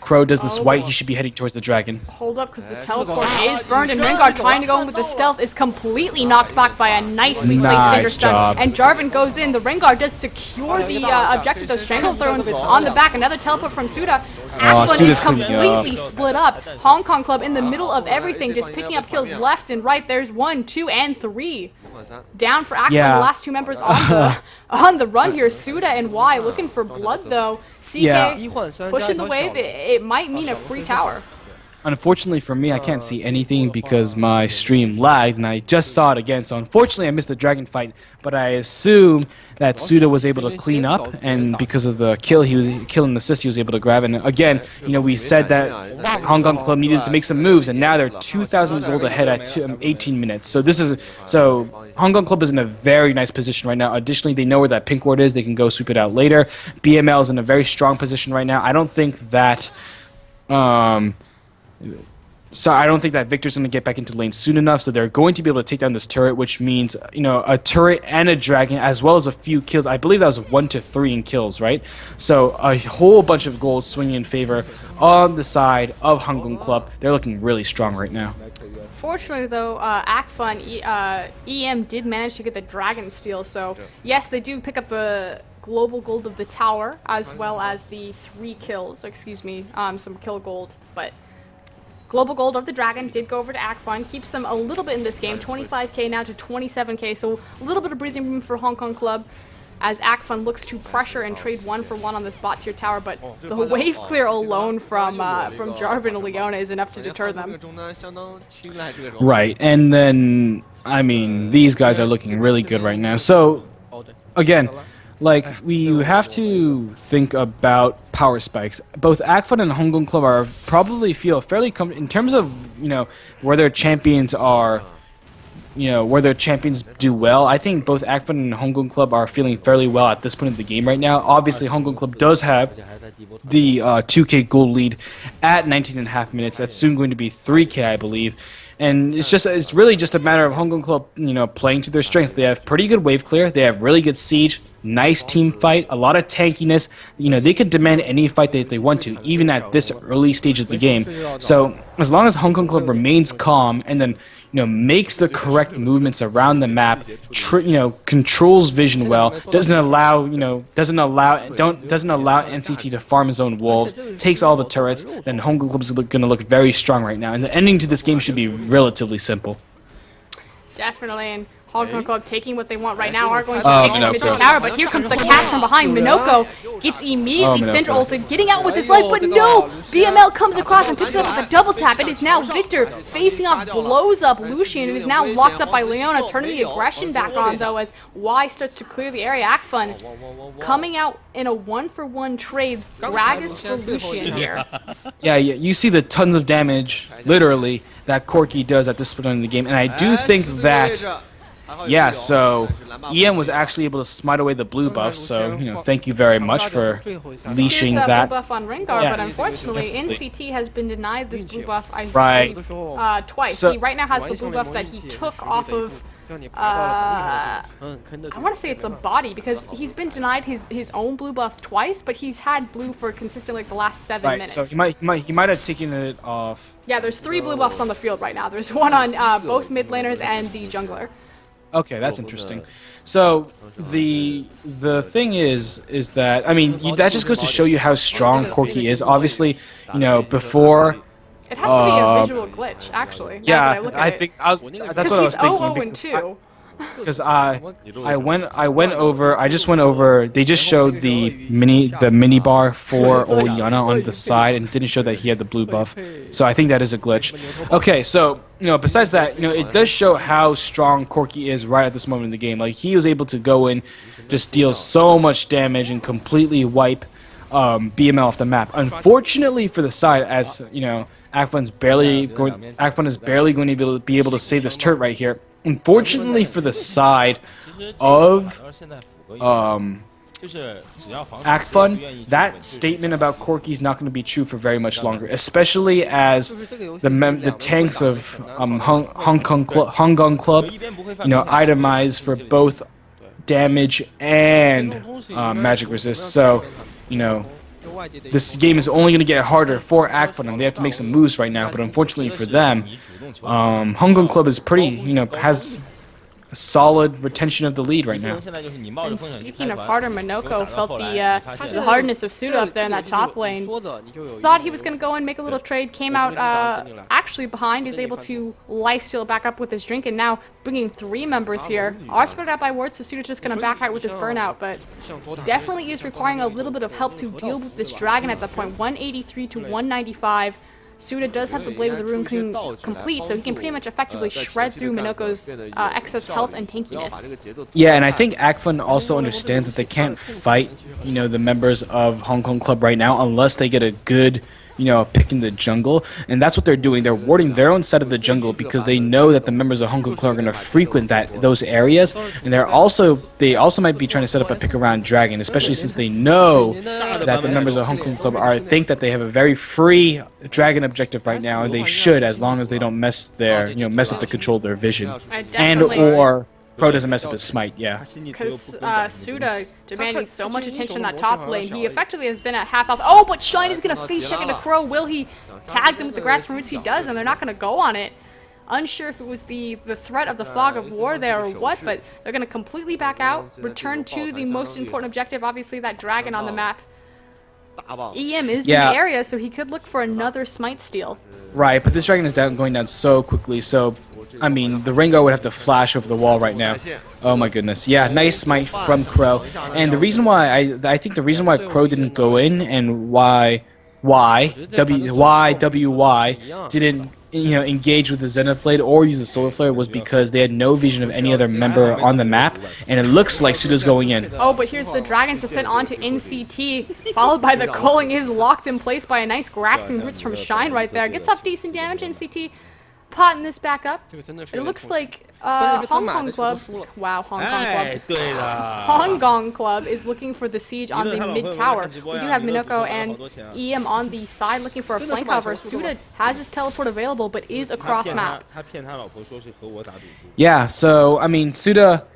Crow does this white, he should be heading towards the dragon. Hold up, because the teleport is burned, and Rengar trying to go in with the stealth is completely knocked back by a nicely placed Cinder Stun. And Jarvan goes in. The Rengar does secure the objective, those Strangle Thrones on the back. Another teleport from Suda. Acfun is completely split up. Hong Kong Club in the middle of everything, just picking up kills left and right. There's 1, 2, and 3. Down for Acfun, the last two members on the run here. Suda and Y looking for blood though. CK pushing the wave. It might mean a free tower. Unfortunately for me, I can't see anything because my stream lagged, and I just saw it again. So unfortunately, I missed the dragon fight. But I assume that Suda was able to clean up, and because of the kill and assist he was able to grab. And again, we said that Hong Kong Club needed to make some moves, and now they're 2,000 gold ahead at 18 minutes. So Hong Kong Club is in a very nice position right now. Additionally, they know where that pink ward is. They can go sweep it out later. BML is in a very strong position right now. I don't think that. So I don't think that Victor's going to get back into lane soon enough, so they're going to be able to take down this turret, which means, a turret and a dragon, as well as a few kills. I believe that was 1 to 3 in kills, right? So a whole bunch of gold swinging in favor on the side of Hangong Club. They're looking really strong right now. Fortunately, though, Acfun, EM did manage to get the dragon steal, so yes, they do pick up the global gold of the tower, as well as the 3 kills, some kill gold, but global gold of the dragon did go over to Acfun, keeps them a little bit in this game, 25k now to 27k, so a little bit of breathing room for Hong Kong Club as Acfun looks to pressure and trade 1-for-1 on this bot tier tower, but the wave clear alone from Jarvan and Leona is enough to deter them. Right, and then, these guys are looking really good right now. So, again, we have to think about power spikes. Both Acfun and Hangong Club probably feel fairly comfortable in terms of, where their champions are, where their champions do well. I think both Acfun and Hangong Club are feeling fairly well at this point of the game right now. Obviously, Hangong Club does have the 2k gold lead at 19.5 minutes. That's soon going to be 3k, I believe. And it's really just a matter of Hangong Club, playing to their strengths. They have pretty good wave clear. They have really good siege, nice team fight, a lot of tankiness. They could demand any fight that they want to, even at this early stage of the game. So as long as Hangong Club remains calm and then makes the correct movements around the map, controls vision well, doesn't allow NCT to farm his own wolves, takes all the turrets, then Hangong Club is going to look very strong right now. And the ending to this game should be relatively simple. Definitely, and Hong Kong Club taking what they want right now are going to take this mid tower, but here comes the cast from behind. Minoko gets immediately center ulted, getting out with his life, but no! BML comes across and picks up with a double tap. It is now Victor facing off, blows up Lucian, and is now locked up by Leona, turning the aggression back on though as Y starts to clear the area. Acfun coming out in a 1-for-1 trade. Gragas for Lucian here. Yeah, you see the tons of damage, literally, that Corki does at this point in the game, and I do think that. Yeah, so EM was actually able to smite away the blue buff, so, thank you very much for leashing that. Blue buff on Rengar, but unfortunately, NCT has been denied this blue buff, I think, twice. So, he right now has the blue buff that he took off of, I want to say it's a body, because he's been denied his own blue buff twice, but he's had blue for consistently the last 7 minutes. So he might have taken it off. Yeah, there's 3 blue buffs on the field right now. There's one on both mid laners and the jungler. Okay, that's interesting. So the thing is that that just goes to show you how strong Corki is. Obviously, before. It has to be a visual glitch, actually. Yeah, I think that's what I was thinking. He's 0-2. because I just went over. They just showed the mini bar for Oriana on the side and didn't show that he had the blue buff. So I think that is a glitch. Okay, so besides that, it does show how strong Corki is right at this moment in the game. Like he was able to go in, just deal so much damage and completely wipe BML off the map. Unfortunately for the side, as Acfun is barely going to be able to save this turret right here. Unfortunately for the side of Acfun, that statement about Corki is not going to be true for very much longer, especially as the tanks of Hangong Club, itemize for both damage and magic resist. So, this game is only going to get harder for Acfun, and they have to make some moves right now. But unfortunately for them, Hangong Club is pretty, has a solid retention of the lead right now. And speaking of harder, Minoko felt the hardness of Suda up there in that top lane. Thought he was going to go and make a little trade, came out actually behind, is able to lifesteal back up with his drink, and now bringing 3 members here. Are split out by wards, so Suda's just going to back out with his burnout, but definitely is requiring a little bit of help to deal with this dragon at that point. 183 to 195. Suda does have the Blade of the Rune complete, so he can pretty much effectively shred through Minoko's excess health and tankiness. Yeah, and I think Acfun also understands that they can't fight, the members of Hangong Club right now unless they get a good, pick in the jungle, and that's what they're doing. They're warding their own side of the jungle because they know that the members of Hangong Club are going to frequent those areas, and they also might be trying to set up a pick around Dragon, especially since they know that the members of Hangong Club think that they have a very free Dragon objective right now, and they should, as long as they don't mess up the control of their vision, and or Pro doesn't mess up his smite, yeah. Because Suda demanding so much attention in that top lane, he effectively has been at half health. Oh, but Shine is going to face check into Crow. Will he tag them with the Grasp Roots? He does, and they're not going to go on it. Unsure if it was the threat of the Fog of War there or what, but they're going to completely back out, return to the most important objective, obviously that dragon on the map. EM is in the area, so he could look for another smite steal. Right, but this dragon is going down so quickly, so I mean, the Rengar would have to flash over the wall right now. Oh my goodness. Yeah, nice smite from Crow. And the reason why I think the reason why Crow didn't go in and why WY didn't engage with the Zenith Blade or use the Solar Flare was because they had no vision of any other member on the map, and it looks like Suda's going in. Oh, but here's the Dragon's descent onto NCT, followed by the culling is locked in place by a nice Grasping Roots from Shine right there. Gets off decent damage, NCT potting this back up. It looks like Hangong Club. Wow, Hangong Club is looking for the siege on the mid tower. We do have Minoko and EM on the side looking for a flank cover. Suda has his teleport available, but is across map. Yeah, so I mean, Suda,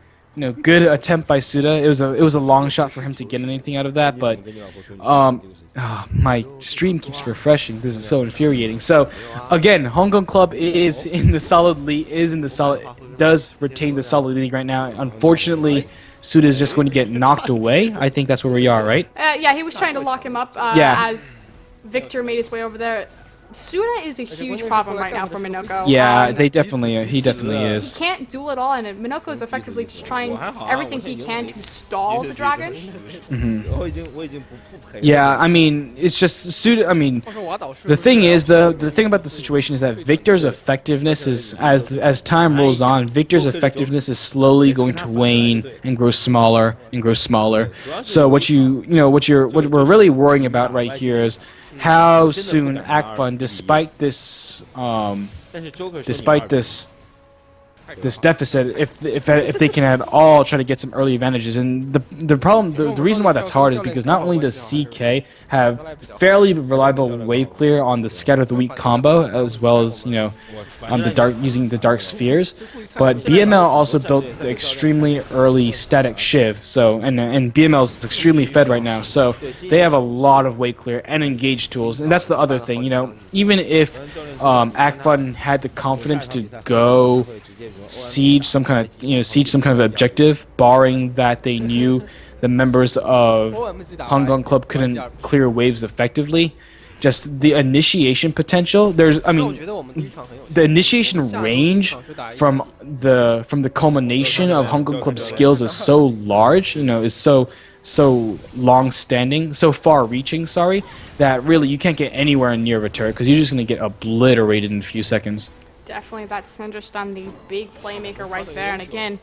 good attempt by Suda. It was a long shot for him to get anything out of that, but my stream keeps refreshing. This is so infuriating. So again, Hangong Club is in the solid lead, does retain the solid lead right now. Unfortunately, Suda is just going to get knocked away. I think that's where we are, right? Yeah, he was trying to lock him up as Victor made his way over there. Suda is a huge problem right now for Minoko. Yeah, he definitely is. He can't duel at all, and Minoko is effectively just trying everything he can to stall the dragon. Yeah, I mean, it's just Suda. I mean, the thing is, the thing about the situation is that Victor's effectiveness is, as time rolls on, Victor's effectiveness is slowly going to wane and grow smaller and grow smaller. So what we're really worrying about right here is how soon Acfun, despite this deficit, if they can at all try to get some early advantages. And the reason why that's hard is because not only does CK have fairly reliable wave clear on the Scatter of the Weak combo, as well as on the using the Dark Spheres, but BML also built the extremely early static Shiv. So and BML is extremely fed right now, so they have a lot of wave clear and engage tools. And that's the other thing, even if Acfun had the confidence to go siege some kind of objective, barring that they knew the members of Hangong Club couldn't clear waves effectively, just the initiation potential. There's, I 但我 mean, 觉得我们第一场很有 the initiation range from the culmination of Hangong Club's skills is so large, is so long-standing, so far-reaching, sorry, that really you can't get anywhere near a turret because you're just going to get obliterated in a few seconds. Definitely that Cinderstun, the big playmaker right there. And again,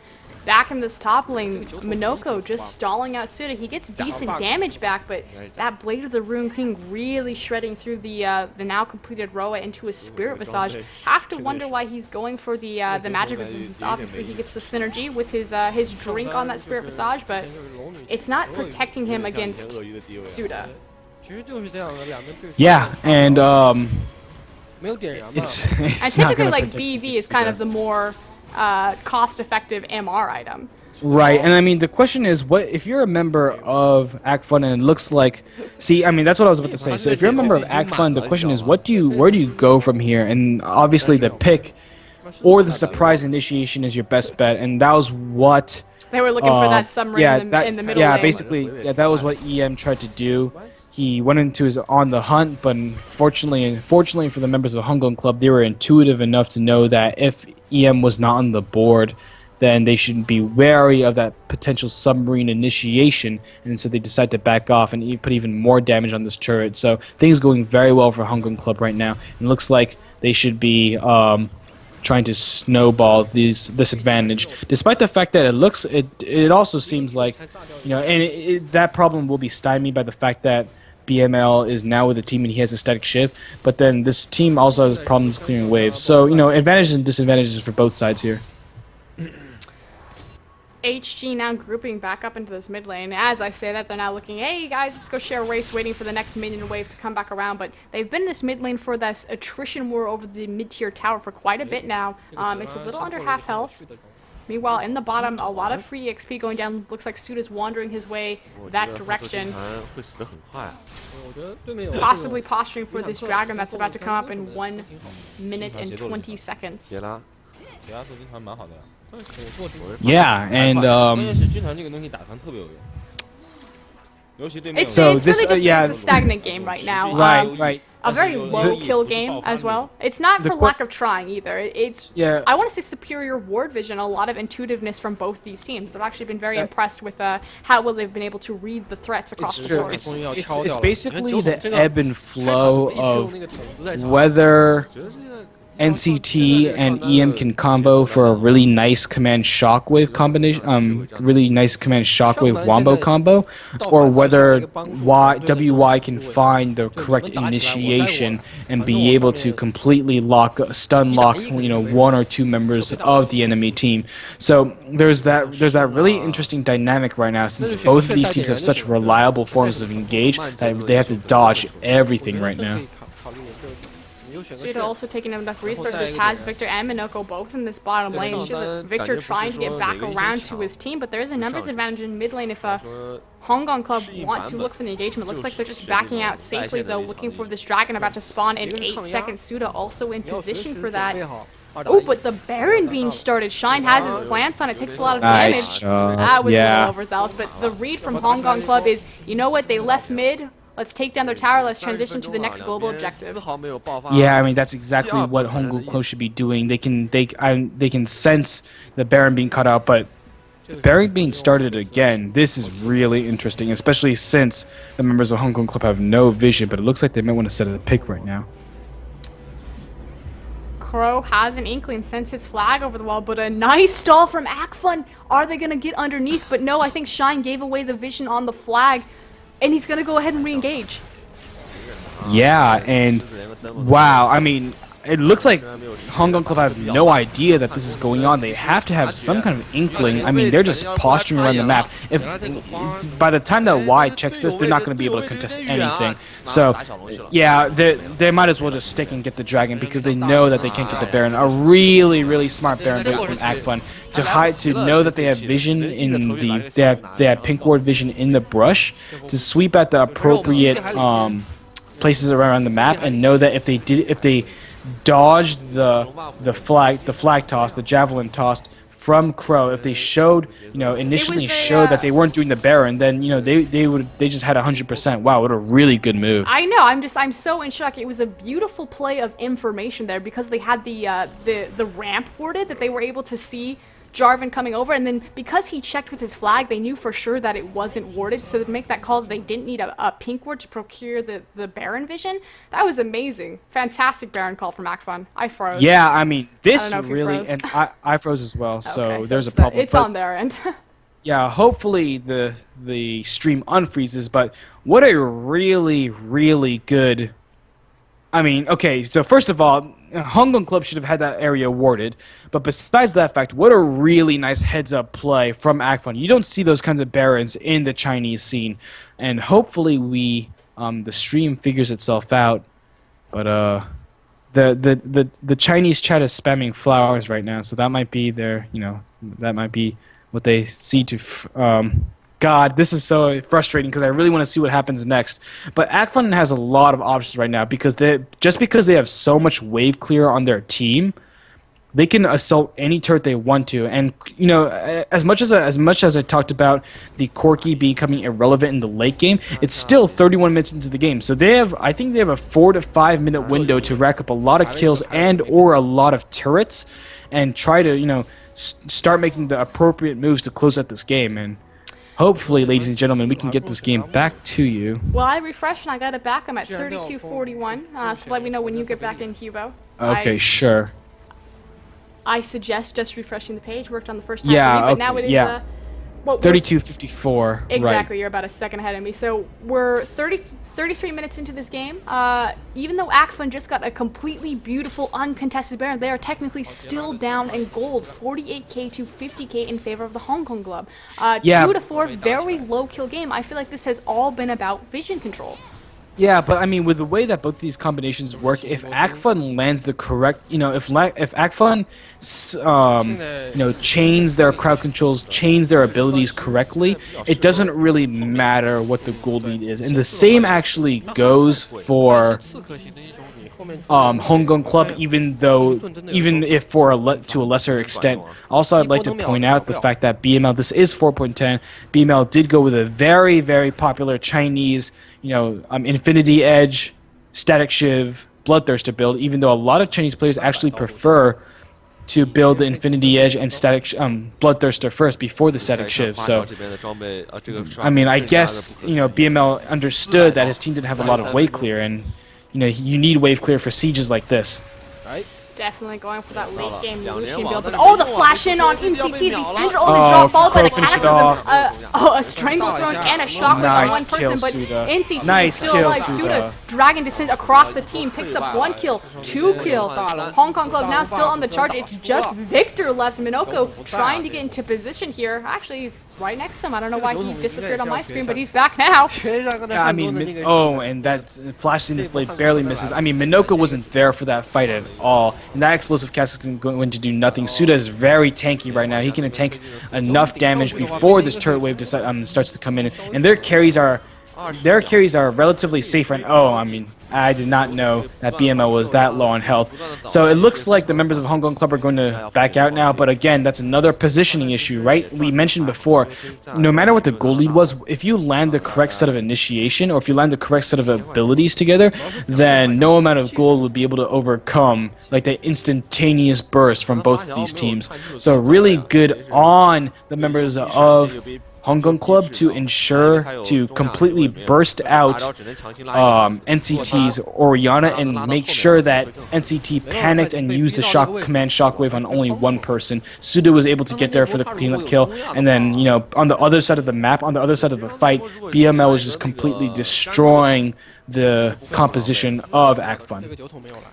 back in this top lane, Minoko just stalling out Suda. He gets decent damage back, but that Blade of the Rune King really shredding through the now completed Roa into his Spirit Visage. Have to wonder why he's going for the magic resistance. Obviously, he gets the synergy with his drink on that Spirit Visage, but it's not protecting him against Suda. 其实就是这样的，两个对手 Yeah, and 没有点燃嘛。 it's And not typically, gonna like, protect BEV is kind of the more cost-effective MR item. Right, and I mean the question is, what if you're a member of Acfun and it looks like, see, I mean that's what I was about to say. So if you're a member of Acfun, the question is, where do you go from here? And obviously the pick or the surprise initiation is your best bet, and that was what They were looking for that submarine in the middle yeah, lane. basically, yeah, that was what EM tried to do. He went into his on the hunt, but unfortunately for the members of Hangong Club, they were intuitive enough to know that if EM was not on the board, then they should be wary of that potential submarine initiation, and so they decide to back off and put even more damage on this turret. So things going very well for Hangong Club right now. It looks like they should be trying to snowball this advantage, despite the fact that it also seems like, and that problem will be stymied by the fact that BML is now with the team and he has a static shift, but then this team also has problems clearing waves. So, advantages and disadvantages for both sides here. HG now grouping back up into this mid lane. As I say that, they're now looking, hey guys, let's go share a race, waiting for the next minion wave to come back around. But they've been in this mid lane for this attrition war over the mid-tier tower for quite a bit now. It's a little under half health. Meanwhile, in the bottom, a lot of free XP going down. Looks like Suda's wandering his way that direction. 我觉得对面有 Possibly posturing for this dragon that's about to come up in 1 minute and 20 seconds. 铁压缩军团蛮好的呀。 Yeah, and 关键是军团这个东西打团特别有用，尤其对面。 It's So really this- just yeah. it's a stagnant game right now. Right. A very low kill game as well. It's not for lack of trying either. It's Yeah. I want to say superior ward vision, a lot of intuitiveness from both these teams. I've actually been very impressed with how well they've been able to read the threats across It's the true. board. It's basically the ebb and flow of whether NCT and EM can combo for a really nice command shockwave combination, really nice command shockwave wombo combo, or whether WY can find the correct initiation and be able to completely stun lock, one or two members of the enemy team. So there's that really interesting dynamic right now, since both of these teams have such reliable forms of engage that they have to dodge everything right now. Suda also taking enough resources, has Victor and Minoko both in this bottom lane. Victor trying to get back around to his team, but there is a numbers advantage in mid lane if Hangong Club want to look for the engagement. Looks like they're just backing out safely though, looking for this dragon about to spawn in 8 seconds. Suda also in position for that. Oh, but the Baron being started. Shine has his plants on. It takes a lot of damage. Nice job. That was a Yeah. little overzealous, but the read from Hangong Club is, you know what, they left mid. Let's take down their tower. Let's transition to the next global objective. Yeah, I mean that's exactly what Hangul Club should be doing. They can sense the Baron being cut out, but the Baron being started again. This is really interesting, especially since the members of Hangul Club have no vision. But it looks like they might want to set a pick right now. Crow has an inkling, sends his flag over the wall, but a nice stall from Acfun. Are they gonna get underneath? But no, I think Shine gave away the vision on the flag. And he's gonna go ahead and re-engage. Yeah, and wow, I mean, it looks like Hangong Club have no idea that this is going on. They have to have some kind of inkling. I mean, they're just posturing around the map. If by the time that Y checks this, they're not going to be able to contest anything. So, yeah, they might as well just stick and get the dragon because they know that they can't get the Baron. A really, really smart Baron build from Acfun to know that they have vision in they have pink ward vision in the brush to sweep at the appropriate places around the map and know that if they dodged the flag toss, the javelin tossed from Crow. If they showed, initially showed that they weren't doing the Baron, then they just had 100%. Wow, what a really good move. I know. I'm so in shock. It was a beautiful play of information there because they had the ramp warded that they were able to see Jarvan coming over, and then because he checked with his flag, they knew for sure that it wasn't warded, so to make that call, they didn't need a pink ward to procure the Baron vision. That was amazing. Fantastic Baron call from Acfun. I froze. Yeah, I mean, this really, froze. and I froze as well, so Okay, there's a problem. It's on their end. Yeah, hopefully the stream unfreezes, but what a really, really good... I mean, okay, so first of all, Hangong Club should have had that area warded, but besides that fact, what a really nice heads-up play from Acfun. You don't see those kinds of Barons in the Chinese scene, and hopefully the stream figures itself out, but the Chinese chat is spamming flowers right now, so that might be their, that might be what they see to... God, this is so frustrating because I really want to see what happens next. But Acfun has a lot of options right now because they have so much wave clear on their team, they can assault any turret they want to. And as much as I talked about the Corki becoming irrelevant in the late game, it's still 31 minutes into the game. So I think they have a 4 to 5 minute window to rack up a lot of kills and or a lot of turrets, and try to start making the appropriate moves to close out this game. And hopefully, ladies and gentlemen, we can get this game back to you. Well, I refreshed and I got it back. I'm at 32:41. So let me know when you get back in, Hugo. Okay, sure. I suggest just refreshing the page. Worked on the first time. Yeah, but now it is 32:54. Exactly, right. You're about a second ahead of me. So we're 33 minutes into this game. Even though Acfun just got a completely beautiful, uncontested Baron, they are technically still down in gold, 48k to 50k in favor of the Hangong Club. 2 to 4, very low kill game. I feel like this has all been about vision control. Yeah, but I mean, with the way that both these combinations work, if Acfun lands the correct, if Acfun, chains their crowd controls, chains their abilities correctly, it doesn't really matter what the gold lead is. And the same actually goes for Hangong Club, even if to a lesser extent. Also, I'd like to point out the fact that BML, this is 4.10. BML did go with a very, very popular Chinese, Infinity Edge, Static Shiv, Bloodthirster build, even though a lot of Chinese players actually prefer to build the Infinity Edge and Static Bloodthirster first before the Static Shiv. So, I mean, I guess, BML understood that his team didn't have a lot of wave clear, and, you need wave clear for sieges like this. Definitely going for that late game Lucian build. But the flash in on NCT, the Cinder on his drop, followed by the Cataclysm, a Strangle Thrones and a Shockwave on one person. But NCT is still alive. Suda, Dragon Descent across the team, picks up 1 kill, 2 kill. Hong Kong Club now still on the charge. It's just Victor left. Minoko trying to get into position here. Actually, he's right next to him. I don't know why he disappeared on my screen, but he's back now. Yeah, I mean, and that flash into blade barely misses. I mean, Minoko wasn't there for that fight at all, and that explosive cast is going to do nothing. Suda is very tanky right now. He can tank enough damage before this turret wave starts to come in, and their carries are relatively safe. And I mean, I did not know that BML was that low on health. So it looks like the members of Hangong Club are going to back out now, but again, that's another positioning issue, right? We mentioned before, no matter what the goal lead was, if you land the correct set of initiation, or if you land the correct set of abilities together, then no amount of gold would be able to overcome like the instantaneous burst from both of these teams. So really good on the members of Hangong Club to ensure to completely burst out NCT's Orianna and make sure that NCT panicked and used the command shockwave on only one person. Suda was able to get there for the cleanup kill, and then on the other side of the map, on the other side of the fight, BML was just completely destroying the composition of Acfun.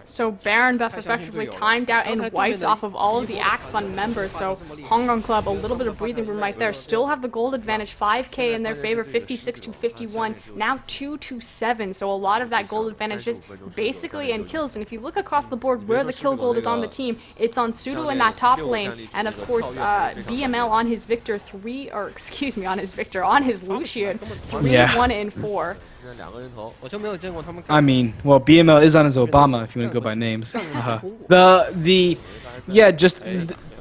So Baron buff effectively timed out and wiped off of all of the Acfun members. So Hangong Club, a little bit of breathing room right there. Still have the gold advantage, 5k in their favor, 56 to 51. Now 2 to 7. So a lot of that gold advantage is basically in kills. And if you look across the board where the kill gold is on the team, it's on Sudo in that top lane, and of course BML on his Victor on his Lucian 3, 1, and 4. I mean, well, BML is on his Obama, if you want to go by names.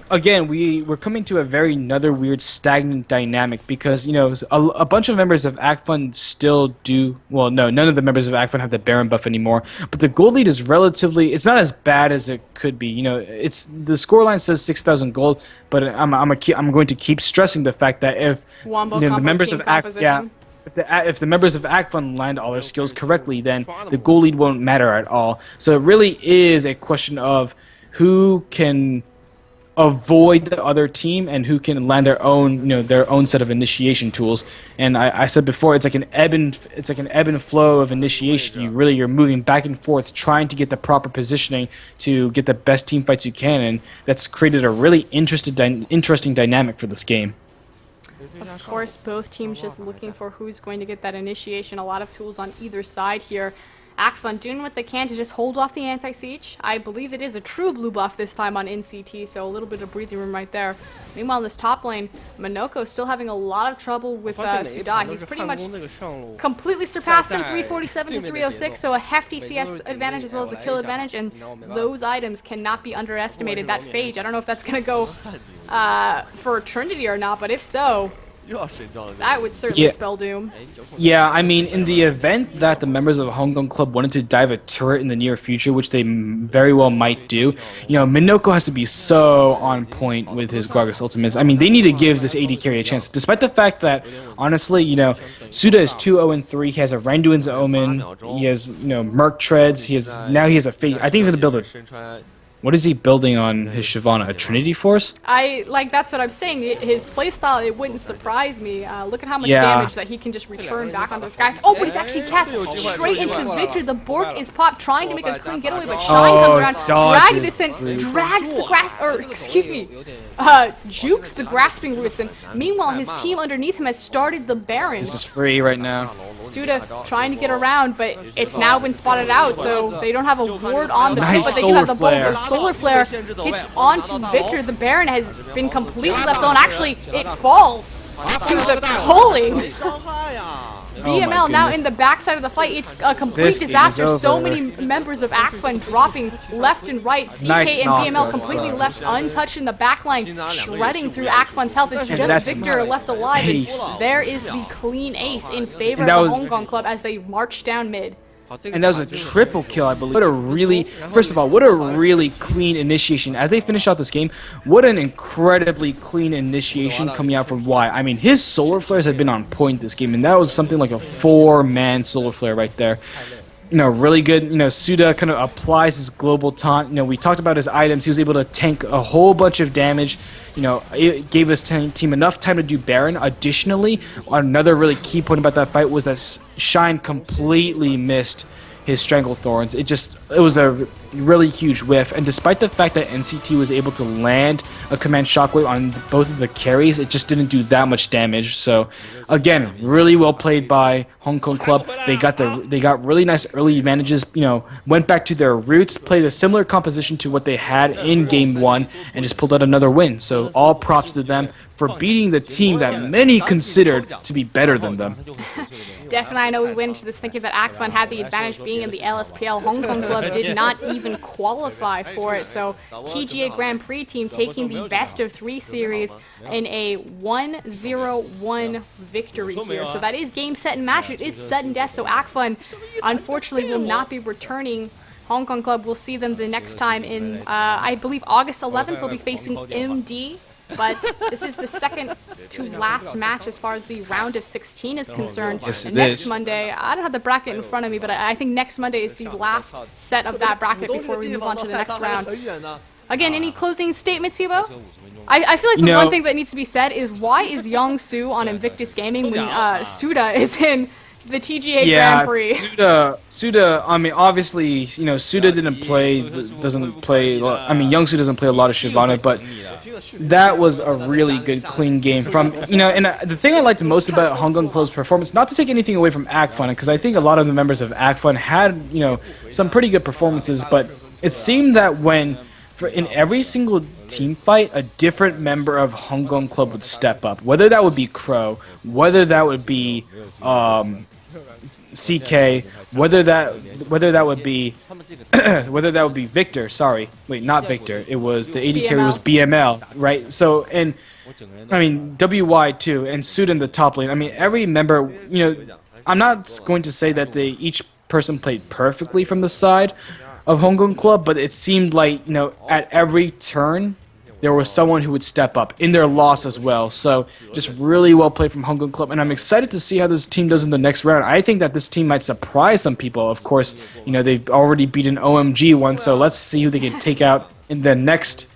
again, we're coming to another weird stagnant dynamic because, you know, a bunch of members of Acfun still do, well, no, none of the members of Acfun have the Baron buff anymore, but the gold lead is relatively, it's not as bad as it could be. You know, it's, the scoreline says 6,000 gold, but I'm going to keep stressing the fact that if the members of Acfun, if the members of Acfun land all their skills correctly, then the goal lead won't matter at all. So it really is a question of who can avoid the other team and who can land their own, you know, their own set of initiation tools. And I said before, it's like an ebb and flow of initiation. You're moving back and forth, trying to get the proper positioning to get the best team fights you can, and that's created a really interesting dynamic for this game. Of course, both teams just looking for who's going to get that initiation. A lot of tools on either side here. Acfun doing what they can to just hold off the anti-siege. I believe it is a true blue buff this time on NCT, so a little bit of breathing room right there. Meanwhile, in this top lane, Minoko still having a lot of trouble with Suda. He's pretty much completely surpassed him, 347 to 306, so a hefty CS advantage as well as a kill advantage, and those items cannot be underestimated. That Phage, I don't know if that's going to go for Trinity or not, but if so, that would certainly spell doom. Yeah, I mean, in the event that the members of Hangong Club wanted to dive a turret in the near future, which they very well might do, you know, Minoko has to be so on point with his Gragas ultimates. I mean, they need to give this AD carry a chance, despite the fact that, honestly, you know, Suda is 2-0-3. He has a Randuin's Omen. He has, you know, Merc Treads. He has a Fate. I think he's gonna build a. What is he building on his Shyvana? A Trinity Force? That's what I'm saying. His playstyle, it wouldn't surprise me. Look at how much damage that he can just return back on those guys. Oh, but he's actually cast straight into Victor. The Bork is popped, trying to make a clean getaway, but Shine comes around, drags the jukes the Grasping Roots, and meanwhile his team underneath him has started the Baron. This is free right now. Suda trying to get around, but it's now been spotted out, so they don't have a ward on the nice but they do have the bow. Solar Flare hits onto Victor. The Baron has been completely left alone. Actually, it falls to the Coley. BML now in the backside of the fight. It's a complete disaster. So many members of Acfun dropping left and right. CK and BML completely left untouched in the backline, shredding through Acfun's health. It's just Victor left alive. And there is the clean ace in favor of the Hangong Club as they march down mid. And that was a triple kill, I believe. First of all, what a really clean initiation. As they finish out this game, what an incredibly clean initiation coming out from Y. I mean, his solar flares have been on point this game, and that was something like a 4-man solar flare right there. You know, really good. You know, Suda kind of applies his global taunt. You know, we talked about his items. He was able to tank a whole bunch of damage. You know, it gave his team enough time to do Baron. Additionally, another really key point about that fight was that Shine completely missed his Stranglethorns. It was a really huge whiff, and despite the fact that NCT was able to land a Command Shockwave on both of the carries, it just didn't do that much damage. So, again, really well played by Hong Kong Club. They got really nice early advantages. You know, went back to their roots, played a similar composition to what they had in Game 1, and just pulled out another win. So, all props to them for beating the team that many considered to be better than them. Definitely, I know we went into this thinking that Acfun had the advantage being in the LSPL. Hong Kong Club did not even qualify for it, so TGA Grand Prix team taking the best of 3 series in a 1-0-1 victory here. So that is game, set, and match. It is sudden death, so Acfun unfortunately will not be returning. Hong Kong Club will see them the next time in, I believe, August 11th. They'll be facing MD. But this is the second to last match as far as the round of 16 is concerned. Yes, it next is. Monday, I don't have the bracket in front of me, but I think next Monday is the last set of that bracket before we move on to the next round. Again, any closing statements, Hugo? I feel like the one thing that needs to be said is why is Young Soo on Invictus Gaming when Suda is in the TGA Grand Prix? Suda, I mean, obviously, you know, Suda doesn't play, I mean, Young Soo doesn't play a lot of Shyvana, but that was a really good, clean game from, you know, and the thing I liked most about Hong Kong Club's performance, not to take anything away from Acfun, because I think a lot of the members of Acfun had, you know, some pretty good performances, but it seemed that in every single team fight, a different member of Hong Kong Club would step up. Whether that would be Crow, whether that would be CK, whether that would be whether that would be Victor. Sorry, wait, not Victor. It was the AD carry was BML, right? So and I mean WY too, and Suit in the top lane. I mean every member. I'm not going to say that each person played perfectly from the side of Hangong Club, but it seemed like at every turn there was someone who would step up in their loss as well. So just really well played from Hangong Club, and I'm excited to see how this team does in the next round. I think that this team might surprise some people. Of course, they've already beaten OMG once, so let's see who they can take out in their next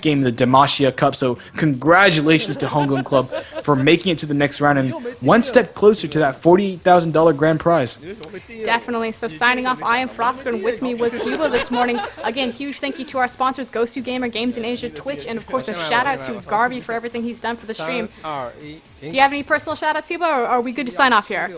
game in the Demacia Cup. So congratulations to Hangong Club for making it to the next round and one step closer to that $48,000 grand prize. Definitely. So signing off, I am Frosco, and with me was Hugo this morning. Again, huge thank you to our sponsors, Gosu Gamer, Games in Asia, Twitch, and of course a shout out to Garvey for everything he's done for the stream. Do you have any personal shout outs, Hugo, or are we good to sign off here?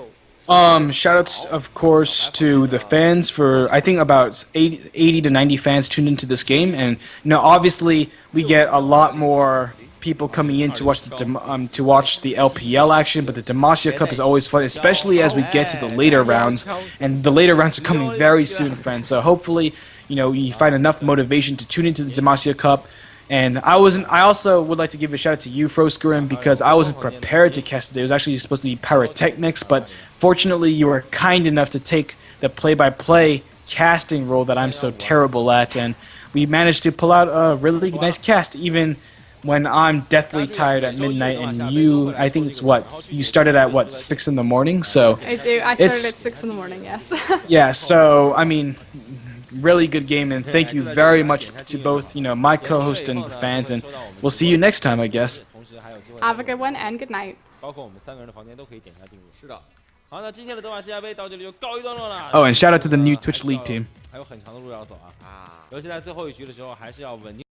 Shoutouts, of course, to the fans for, I think, about 80 to 90 fans tuned into this game, and obviously we get a lot more people coming in to watch the LPL action, but the Demacia Cup is always fun, especially as we get to the later rounds, and the later rounds are coming very soon, friends. So hopefully, you find enough motivation to tune into the Demacia Cup. And I also would like to give a shout out to you, Froskurin, because I wasn't prepared to cast today. It was actually supposed to be pyrotechnics, but fortunately you were kind enough to take the play-by-play casting role that I'm so terrible at, and we managed to pull out a really nice cast, even when I'm deathly tired at midnight, and I think it's you started at 6 in the morning, so I do. I started at 6 in the morning, yes. Yeah, so I mean, really good game, and thank you very much to both my co-host and the fans, and we'll see you next time, I guess. Have a good one and good night. Oh, and shout out to the new Twitch League team.